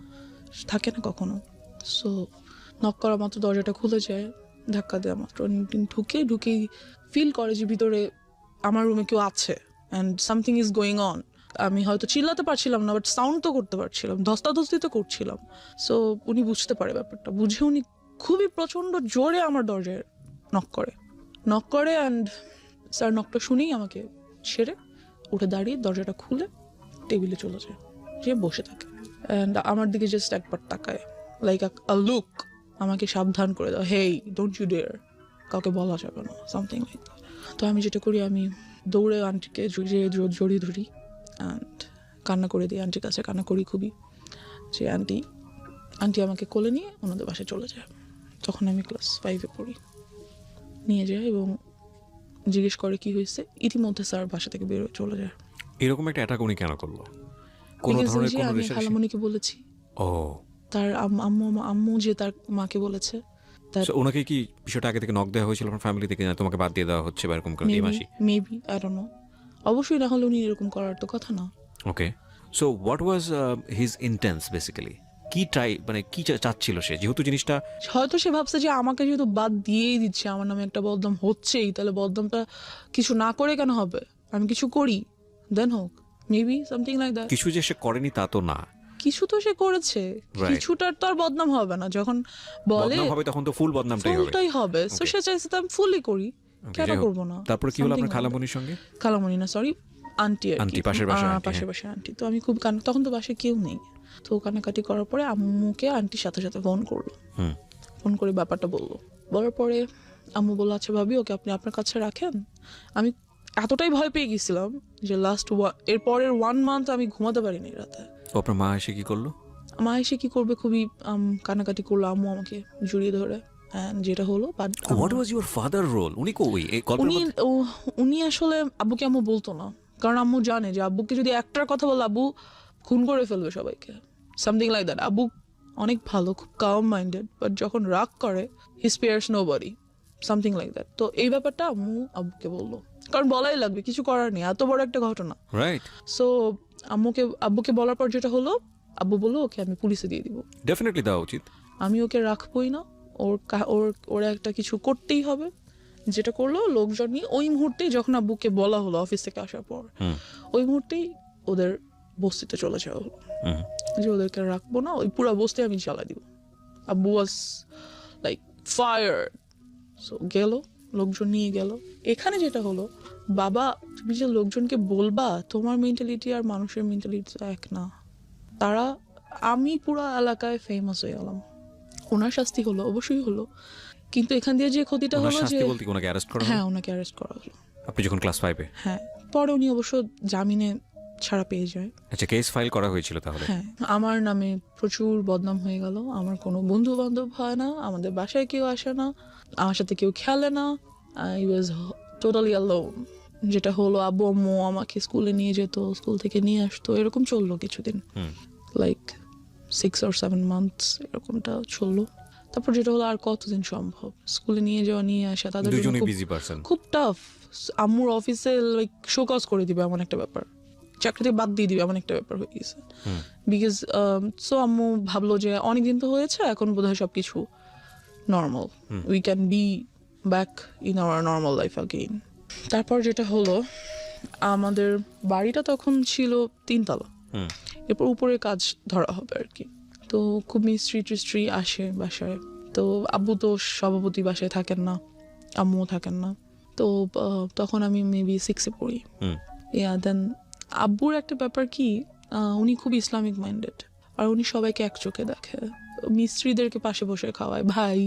থাকে না কখনো। সো নক করা মাত্র দরজাটা খুলে যায়, ধাক্কা দেওয়া মাত্র ঢুকেই ফিল করে যে ভিতরে আমার রুমে কেউ আছে and something is going on. আমি হয়তো চিল্লাতে পারছিলাম না, বাট সাউন্ড তো করতে পারছিলাম, ধস্তাধস্তি তো করছিলাম। সো উনি বুঝতে পারে ব্যাপারটা, বুঝে উনি খুবই প্রচণ্ড জোরে আমার দরজায় নক করে অ্যান্ড স্যার নকটা শুনেই আমাকে ছেড়ে উঠে দাঁড়িয়ে দরজাটা খুলে টেবিলে চলে যায়, যে বসে থাকে অ্যান্ড আমার দিকে জাস্ট একবার তাকায়, লাইক আ লুক, আমাকে সাবধান করে দাও, হেই ডোন্ট ইউ ডেয়ার, কাউকে বলা যাবে না, সামথিং লাইক দ্যাট। তো আমি যেটা করি, আমি দৌড়ে আন্টিকে জড়িয়ে ধরি অ্যান্ড কান্না করে দিই, আন্টির কাছে কান্না করি খুবই, যে আন্টি আমাকে কোলে নিয়ে ওনাদের বাসায় চলে যায়। তখন আমি ক্লাস 5-এ পড়ি। নিয়ে যায় এবং জিজ্ঞেস করে কি হয়েছে। ইতিমধ্যে স্যার বাসা থেকে বেরোয় চলে যায়। এরকম একটা অ্যাটাক উনি কেন করলো? কোনো Because ওই ধরনের যে কোনো আমি রেশারেশি? খালামণিকে বলেছি, ও তার আম্মু যে তার মাকে বলেছে, তার So, ওনাকে কি বিষয়টা আগে থেকে নক দেওয়া হয়েছিল আপনার ফ্যামিলি থেকে, না তোমাকে বাদ দিয়ে দেওয়া হচ্ছে বা এরকম এই মাসি? মেবি আই ডোন্ট নো, অবশ্যই না হলে উনি এরকম করার তো কথা না। Okay, so what was his intents basically? কি ট্রাই, মানে কি চাচ্ছিল সে, যেহেতু জিনিসটা হয়তো সে ভাবছে যে আমাকে যেহেতু বাদ দিয়েই দিচ্ছে, আমার নামে একটা বদনাম হচ্ছেই, তাহলে বদনামটা কিছু না করে কেন হবে, আমি কিছু করি দেন হোক, মেবি সামথিং লাইক দ্যাট। কিছু যে সে করেনি তা তো না, কিছু তো সে করেছে, Right. কিছুটার তো আর বদনাম হবে না, যখন বলে বদনাম হবে তখন তো ফুল বদনামটাই হবে। ফুলটাই হবে। So Okay. সে চাইছে তো আমি ফুলই করি, Okay, কেন যাই হোক। করবো না। তারপরে কি হলো Something আপনার like খালামণির সঙ্গে? that. খালামণি না, সরি আন্টি আর কি। আন্টি, পাশের বাসার আন্টি, পাশের হ্যাঁ। বাসার আন্টি। তো আমি খুব তখন তো বাসায় কেউ নেই, তো কান্নাকাটি করার পরে আম্মুকে আন্টির সাথে সাথে ফোন করলো, হুম ফোন করে ব্যাপারটা বললো। বলার পরে আম্মু বললো আচ্ছা ভাবি, ওকে আপনি আপনার কাছে রাখেন। আমি এতটাই ভয় পেয়ে গেছিলাম যে এর পরের 1 মান্থ আমি ঘুমাতে পারিনি রাতে। তো আপনার মা এসে কি করলো? মা এসে কি করবে, খুবই কান্নাকাটি করলো, আম্মু আমাকে জড়িয়ে ধরে। And যেটা হলো what was your father role? উনি কই এই গল্পের মধ্যে? উনি আসলে আব্বুকে আম্মু বলতো না, কারণ আম্মু জানে যে আব্বুকে যদি একটার কথা বলে আব্বু খুন করে ফেলবে সবাইকে, সামথিং লাইক দ্যাট। আব্বু অনেক ভালো, খুব কাম মাইন্ডেড, বাট যখন রাগ করে হি spares nobody, something like that. তো এই ব্যাপারটা আব্বুকে বললো, কারণ বলাই লাগবে, কিছু করার নেই, এত বড় একটা ঘটনা। রাইট, সো আব্বুকে বলার পর যেটা হলো, আব্বু বললো ওকে আমি পুলিশে দিয়ে দিব, ডেফিনেটলি দেওয়া উচিত। আমি ওকে রাখবোই না, ওর একটা কিছু করতেই হবে। যেটা করলো, লোকজন নিয়ে ওই মুহূর্তেই, যখন আব্বুকে বলা হলো অফিস থেকে আসার পর, ওই মুহূর্তেই ওদের বস্তিতে চলে যাওয়া হলো, হুম যে ওদেরকে রাখবো না, ওই পুরো বস্তি আমি জ্বালা দিব। আব্বু ওয়াজ লাইক ফায়ার। সো গেল, লোকজন নিয়ে গেল। এখানে যেটা হলো, বাবা তুমি যে লোকজনকে বলবা, তোমার মেন্টালিটি আর মানুষের মেন্টালিটি এক না। আমি পুরো এলাকায় ফেমাস হয়ে গেলাম। ওনার শাস্তি হলো, অবশ্যই হলো, কিন্তু এখান দিয়ে যে ক্ষতিটা ওনার হলো যে, শাস্তি বলতে কি ওনাকে অ্যারেস্ট করা হলো? হ্যাঁ ওনাকে অ্যারেস্ট করা হলো। আপনি যখন ক্লাস 5-এ? হ্যাঁ, পরে উনি অবশ্য জামিনে ছাড়া পেয়ে যায়। আচ্ছা, কেস ফাইল করা হয়েছিল তাহলে? হ্যাঁ, আমার নামে প্রচুর বদনাম হয়ে গেল, আমার কোনো বন্ধু বান্ধব হয় না, আমাদের বাসায় কেউ আসে না, আমার সাথে কেউ খেলে না, আই ওয়াজ টোটালি অ্যালোন। যেটা হলো, আব্বু আম্মু আমাকে স্কুলে নিয়ে যেত, স্কুল থেকে নিয়ে আসতো, এরকম চললো কিছুদিন, লাইক 6 or 7 months এরকমটা চললো। তারপর যেটা হলো, আর কতদিন সম্ভব স্কুলে নিয়ে যাওয়া নিয়ে আসা, তাদের জন্য দুজনেই বিজি পারসন, খুব টাফ। আম্মুর অফিসে লাইক শোকজ করে দিবে এমন একটা ব্যাপার, চাকরিতে বাদ দিয়ে দিবে এমন একটা ব্যাপার হয়ে গেছে। বিকজ সো আম্মু ভাবলো যে অনেকদিন তো হয়েছে, এখন বোধহয় সবকিছু normal, we can be back in our normal life again. তারপর যেটা হলো, আমাদের বাড়িটা তখন ছিল 3 তলা, এরপর উপরে কাজ ধরা হবে আর কি। তো খুব মিস্ত্রি আসে বাসায়, তো আব্বু তো সভাপতি বাসায় থাকেন না, আম্মুও থাকেন না। তো তখন আমি মেবি 6-এ পড়ি। দেন আব্বুর একটা ব্যাপার কি, উনি খুব ইসলামিক মাইন্ডেড, আর উনি সবাইকে এক চোখে দেখে। মিস্ত্রিদেরকে পাশে বসে খাওয়ায়, ভাই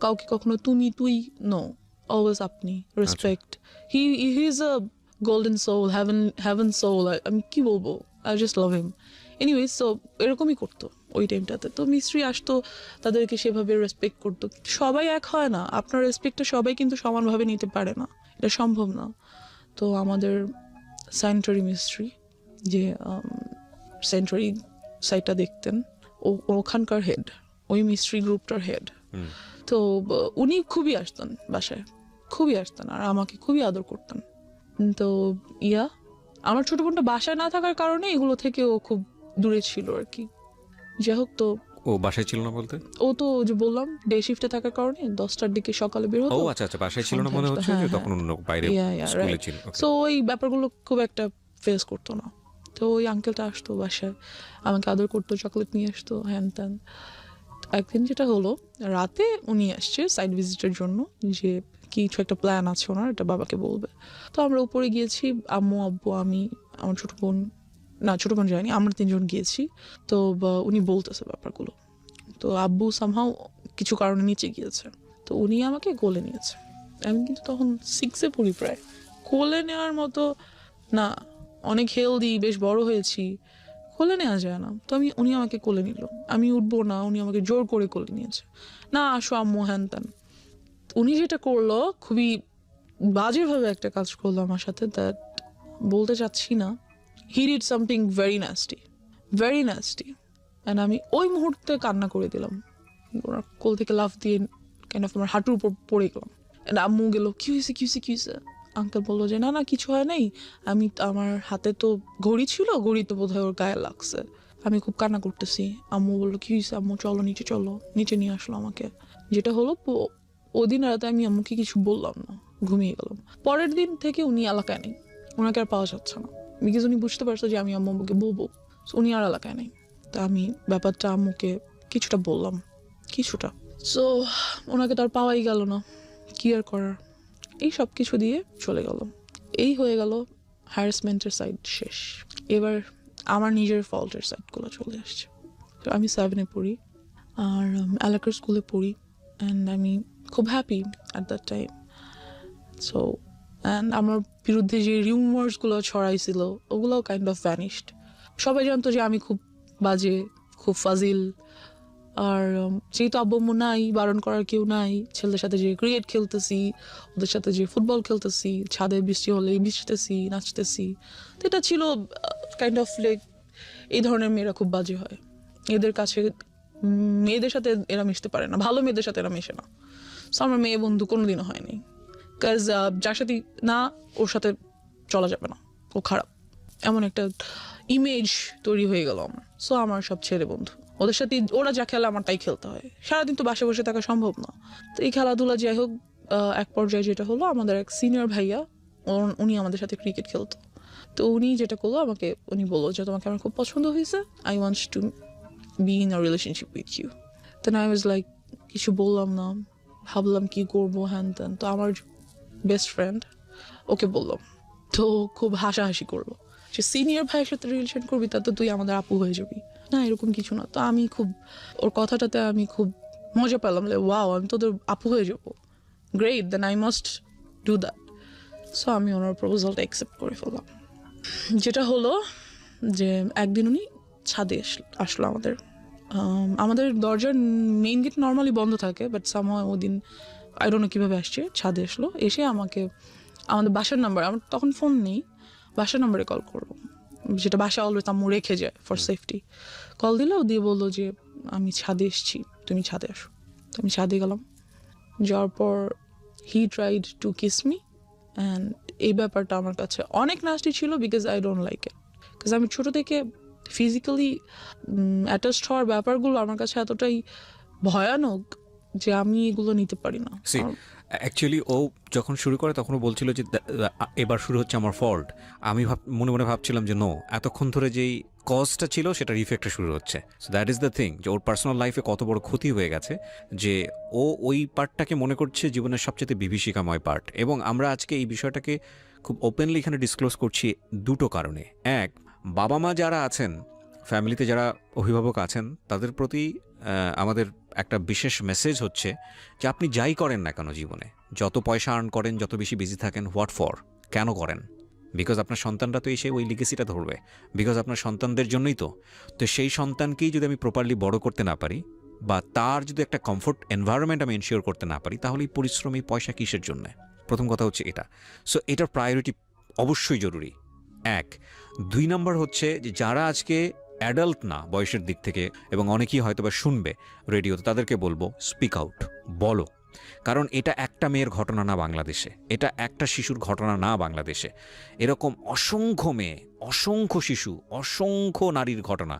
কাউকে কখনো তুমি তুই, নো, অলওয়েজ আপনি, respect. He is a golden soul, heaven soul. আমি কি বলবো, I just love him. Anyways, so এরকমই করতো ওই টাইমটাতে। তো মিস্ত্রি আসতো, তাদেরকে সেভাবে রেসপেক্ট করতো। সবাই এক হয় না, আপনার রেসপেক্টটা সবাই কিন্তু সমানভাবে নিতে পারে না, এটা সম্ভব না। তো আমাদের স্যানিটারি মিস্ত্রি, যে স্যানিটারি সাইটটা দেখতেন, ওখানকার হেড, ওই মিস্ত্রি গ্রুপটার হেড। তো উনি খুবই আসতেন বাসায়, খুবই আসতেন, আর আমাকে খুবই আদর করতেন। তো আমার ছোট বোনটা বাসায় না থাকার কারণে এগুলো থেকে ও খুব দূরে ছিল আর কি। যাই হোক, তো ও বাসায় ছিল না বলতে? ও তো যে বললাম ডে শিফটে থাকার কারণে 10টার দিকে সকালে বের ও হতো। আচ্ছা আচ্ছা, বাসায় ছিল না মনে হচ্ছে, যে তখন অন্য বাইরে স্কুলে ছিল। সো ওই ব্যাপারগুলো খুব একটা ফেস করতো না। তো ওই আঙ্কেলটা আসতো বাসায়, আমাকে আদর করতো, চকলেট নিয়ে আসতো, হ্যান ত্যান। একদিন যেটা হলো, রাতে উনি আসছে সাইড ভিজিটের জন্য, যে কিছু একটা প্ল্যান আছে ওনার, এটা বাবাকে বলবে। তো আমরা উপরে গিয়েছি, আম্মু, আব্বু, আমি, আমার ছোট বোন, না ছোট বোন যায়নি, আমরা 3জন গিয়েছি। তো উনি বলতেছে ব্যাপারগুলো। তো আব্বু সামহাও কিছু কারণে নিচে গিয়েছে, তো উনি আমাকে কোলে নিয়েছে। আমি কিন্তু তখন 6-এ পড়ি প্রায়। কোলে নেওয়ার মতো না, অনেক হেলদি, বেশ বড় হয়েছি, কোলে নেওয়া যায় না। তো উনি আমাকে কোলে নিল, আমি উঠবো না, উনি আমাকে জোর করে কোলে নিয়েছে, না আসো আম্মু, হ্যান ত্যান। উনি যেটা করলো, খুবই বাজেভাবে একটা কাজ করলো আমার সাথে, দ্যাট বলতে চাচ্ছি না। He did something very nasty, very nasty. And আমি ওই মুহূর্তে কান্না করে দিলাম, ওনার কোল থেকে লাফ দিয়ে কাইন্ড অফ আমার হাঁটুর উপর পড়ে গেলাম। অ্যান্ড আম্মু গেল, কি হয়েছে কি হয়েছে কি হয়েছে? আঙ্কেল বললো যে না না, কিছু হয় নাই, আমার হাতে তো ঘড়ি ছিল, ঘড়ি তো বোধহয় ওর গায়ে লাগছে। আমি খুব কান্না করতেছি। আম্মু বললো, কি হয়েছে আম্মু, চলো নিচে চলো। নিচে নিয়ে আসলো আমাকে। যেটা হলো, ওদিন রাতে আমি আম্মুকে কিছু বললাম না, ঘুমিয়ে গেলাম। পরের দিন থেকে উনি এলাকায় নেই, ওনাকে আর পাওয়া যাচ্ছে না, বিকজ উনি বুঝতে পারছে যে আমি আম্মুকে বলবো। So উনি আর এলাকায় নেই। তা আমি ব্যাপারটা আম্মুকে কিছুটা বললাম, কিছুটা। সো ওনাকে তো আর পাওয়াই গেল না, কি আর করার। এই সব কিছু দিয়ে চলে গেল। এই হয়ে গেল হ্যারাসমেন্টের সাইড শেষ। এবার আমার নিজের ফল্টের সাইডগুলো চলে আসছে। তো আমি 7-এ পড়ি, আর এলাকার স্কুলে পড়ি, অ্যান্ড আমি খুব happy at that time. So and আমার বিরুদ্ধে যে রিউমার্সগুলো ছড়াইছিল, ওগুলোও কাইন্ড অফ ভ্যানিশড। সবাই জানতো যে আমি খুব বাজে, খুব ফাজিল। আর যেহেতু আব্বু আম্মু নাই, বারণ করার কেউ নাই, ছেলেদের সাথে যে ক্রিকেট খেলতেছি, ওদের সাথে যে ফুটবল খেলতেছি, ছাদে বৃষ্টি হলে ভিজতেছি, নাচতেছি, তো এটা ছিল কাইন্ড অফ লাইক, এই ধরনের মেয়েরা খুব বাজে হয়। এদের কাছে মেয়েদের সাথে এরা মিশতে পারে না, ভালো মেয়েদের সাথে এরা মেশে না। সো আমার মেয়ে বন্ধু কোনোদিনও হয়নি, কাজ যার সাথে না ওর সাথে চলা যাবে না, ও খারাপ, এমন একটা ইমেজ তৈরি হয়ে গেল আমার। সো আমার সব ছেলে বন্ধু, ওদের সাথে ওরা যা খেলে আমার তাই খেলতে হয়। সারাদিন তো বাসে বসে থাকা সম্ভব না। তো এই খেলাধুলা যাই হোক, এক পর্যায়ে যেটা হলো, আমাদের এক সিনিয়র ভাইয়া, উনি আমাদের সাথে ক্রিকেট খেলতো। তো উনি যেটা করলো, উনি বললো যে তোমাকে আমার খুব পছন্দ হয়েছে, I want to be in a relationship with you. Then I was like, কিছু বললাম না, ভাবলাম কি করবো, হ্যান ত্যান। তো আমার বেস্ট ফ্রেন্ড, ওকে বললাম। তো খুব হাসাহাসি করলো, যে সিনিয়র ভাইয়ের সাথে রিলেশন করবি, তা তো তুই আমাদের আপু হয়ে যাবি। না, এরকম কিছু না। তো আমি খুব, ওর কথাটাতে আমি খুব মজা পেলাম, ওয়াও, আমি তোদের আপু হয়ে যাবো, great, then I must do that. So আমি ওনার প্রপোজালটা অ্যাকসেপ্ট করে ফেললাম। যেটা হলো যে একদিন উনি ছাদে আসলো আমাদের দরজার মেইন গেট নর্মালি বন্ধ থাকে, বাট সামহাও ওদিন আই ডোন্ট নো কীভাবে আসছে, ছাদে আসলো, এসে আমাকে আমাদের বাসার নাম্বার, আমার তখন ফোন নেই, বাসার নাম্বারে কল করলো, যেটা বাসা অলওয়েজ আম্মু রেখে যায় ফর সেফটি। কল দিল, দিয়ে বললো যে আমি ছাদে এসেছি, তুমি ছাদে আসো। তো আমি ছাদে গেলাম, যাওয়ার পর he tried to kiss me, and এই ব্যাপারটা আমার কাছে অনেক নাস্টি ছিল, because I don't like it. Because আমি ছোটো থেকে ফিজিক্যালি অ্যাটাচড হওয়ার ব্যাপারগুলো আমার কাছে এতটাই ভয়ানক যে আমি এগুলো নিতে পারি না। অ্যাকচুয়ালি ও যখন শুরু করে তখনও বলছিল যে এবার শুরু হচ্ছে আমার ফল্ট। আমি মনে মনে ভাবছিলাম যে নো, এতক্ষণ ধরে যেই কজটা ছিল সেটার ইফেক্টটা শুরু হচ্ছে। So that is the thing, যে ওর পার্সোনাল লাইফে কত বড় ক্ষতি হয়ে গেছে, যে ও ওই পার্টটাকে মনে করছে জীবনের সবচেয়ে বিভীষিকাময় পার্ট। এবং আমরা আজকে এই বিষয়টাকে খুব ওপেনলি এখানে ডিসক্লোজ করছি দুটো কারণে। এক, বাবা মা যারা আছেন, ফ্যামিলিতে যারা অভিভাবক আছেন, তাদের প্রতি আমাদের একটা বিশেষ মেসেজ হচ্ছে যে আপনি যাই করেন না কেন জীবনে, যত পয়সা আর্ন করেন, যত বেশি বিজি থাকেন, হোয়াট ফর, কেন করেন? বিকজ আপনার সন্তানরা তো এসে ওই লিগেসিটা ধরবে, বিকজ আপনার সন্তানদের জন্যই তো। তো সেই সন্তানকেই যদি আমি প্রপারলি বড় করতে না পারি, বা তার যদি একটা কমফোর্ট এনভায়রনমেন্ট আমি এনশিওর করতে না পারি, তাহলে এই পরিশ্রমী পয়সা কিসের জন্য? প্রথম কথা হচ্ছে এটা। সো এটার প্রায়োরিটি অবশ্যই জরুরি, 1। 2 নম্বর হচ্ছে যে যারা আজকে অ্যাডাল্ট না বয়সের দিক থেকে, এবং অনেকেই হয়তো বা শুনবে রেডিওতে, তাদেরকে বলবো স্পিক আউট, বলো। কারণ এটা একটা মেয়ের ঘটনা না বাংলাদেশে, এটা একটা শিশুর ঘটনা না বাংলাদেশে, এরকম অসংখ্য মেয়ে, অসংখ্য শিশু, অসংখ্য নারীর ঘটনা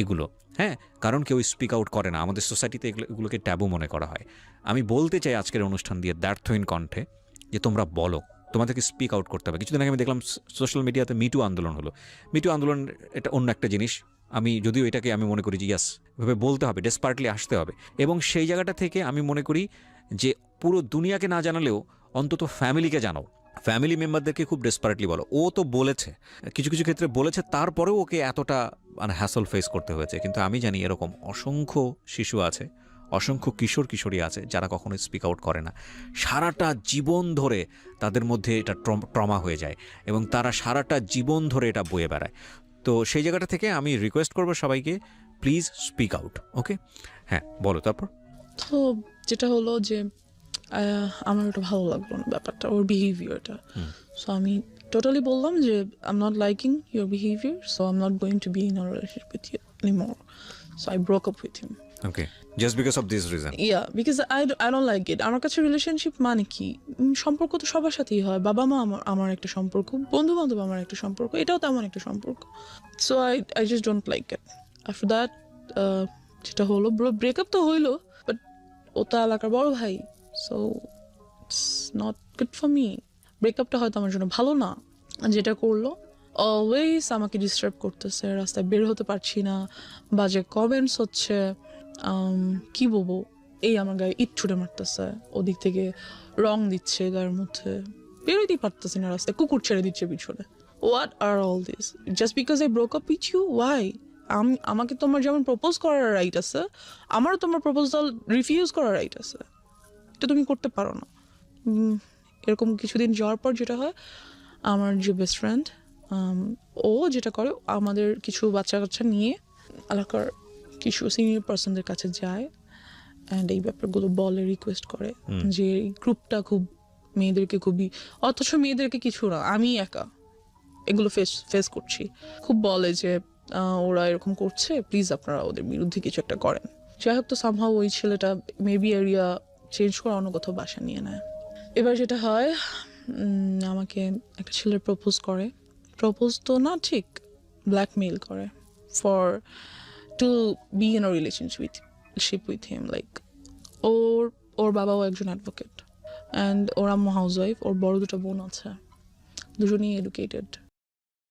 এগুলো। হ্যাঁ, কারণ কেউ স্পিক আউট করে না, আমাদের সোসাইটিতে এগুলোকে ট্যাবু মনে করা হয়। আমি বলতে চাই আজকের অনুষ্ঠান দিয়ে দ্ব্যর্থহীন কণ্ঠে যে তোমরা বলো, তোমাদেরকে স্পিক আউট করতে হবে। কিছুদিন আগে আমি দেখলাম সোশ্যাল মিডিয়াতে মিটু আন্দোলন হলো। মিটু আন্দোলন এটা অন্য একটা জিনিস, আমি যদিও এটাকে আমি মনে করি যে ইয়াস, এভাবে বলতে হবে, ডেসপার্টলি আসতে হবে। এবং সেই জায়গাটা থেকে আমি মনে করি যে পুরো দুনিয়াকে না জানালেও অন্তত ফ্যামিলিকে জানাও, ফ্যামিলি মেম্বারদেরকে খুব ডেসপারেটলি বলো। ও তো বলেছে, কিছু কিছু ক্ষেত্রে বলেছে, তারপরেও ওকে এতটা মানে হ্যাসল ফেস করতে হয়েছে। কিন্তু আমি জানি এরকম অসংখ্য শিশু আছে, অসংখ্য কিশোর কিশোরী আছে যারা কখনো স্পিক আউট করে না, সারাটা জীবন ধরে তাদের মধ্যে এটা ট্রমা হয়ে যায় এবং তারা সারাটা জীবন ধরে এটা বয়ে বেড়ায়। তো সেই জায়গাটা থেকে আমি রিকোয়েস্ট করবো সবাইকে, প্লিজ স্পিক আউট। ওকে, হ্যাঁ বলো তারপর। তো যেটা হলো যে আমার ওটা ভালো লাগলো না ব্যাপারটা, ওর বিহেভিয়ারটা। সো আমি টোটালি বললাম যে I am not liking your behaviour, so I am not going to be in a relationship with you anymore. So I broke up with him. Okay, just because of this reason? Yeah, because I don't like it. আমার কাছে রিলেশনশিপ মানে কি, সম্পর্ক তো সবার সাথেই হয়। বাবা মা আমার একটা সম্পর্ক, বন্ধু বান্ধব আমার একটা সম্পর্ক, এটাও তেমন একটা সম্পর্ক। So I just don't like it. After that যেটা হলো, ব্রেকআপ তো হইলো, বাট ও তো এলাকার বড় ভাই, so it's not good for me. ব্রেকআপটা হয়তো আমার জন্য ভালো না। যেটা করলো, অলওয়েজ আমাকে ডিস্টার্ব করতেছে, রাস্তায় বের হতে পারছি না, বাজে কমেন্টস হচ্ছে, কি বলবো, এই আমার গায়ে ইট ছুটে মারতেছে, ওদিক থেকে রং দিচ্ছে গায়ের মধ্যে, বেরোতেই পারতেছি না রাস্তায়, কুকুর ছেড়ে দিচ্ছে পিছনে। What are all this just because I broke up with you? Why? আমাকে তোমার যেমন প্রপোজ করার রাইট আছে, আমারও তোমার প্রপোজাল রিফিউজ করার রাইট আছে, এটা তুমি করতে পারো না। এরকম কিছুদিন যাওয়ার পর যেটা হয়, আমার যে বেস্ট ফ্রেন্ড, ও যেটা করে, আমাদের কিছু বাচ্চা কাচ্চা নিয়ে এলাকার কিছু সিনিয়র পার্সনদের কাছে যায় অ্যান্ড এই ব্যাপারগুলো বলে, রিকোয়েস্ট করে যে এই গ্রুপটা খুব মেয়েদেরকে খুবই, অথচ মেয়েদেরকে কিছু না, আমি একা এগুলো ফেস করছি, খুব বলে যে ওরা এরকম করছে, প্লিজ আপনারা ওদের বিরুদ্ধে কিছু একটা করেন। যাই হোক, তো সামহাও ওই ছেলেটা মেবি এরিয়া চেঞ্জ করে অন্য কোথাও বাসা নিয়ে নেয়। এবার যেটা হয়, আমাকে একটা ছেলে প্রপোজ করে, প্রপোজ তো না ঠিক, ব্ল্যাকমেইল করে for to be in a relationship with him. Like ওর বাবাও একজন অ্যাডভোকেট অ্যান্ড ওর আম্মু হাউস ওয়াইফ, ওর বড় দুটো বোন আছে, দুজনেই এডুকেটেড,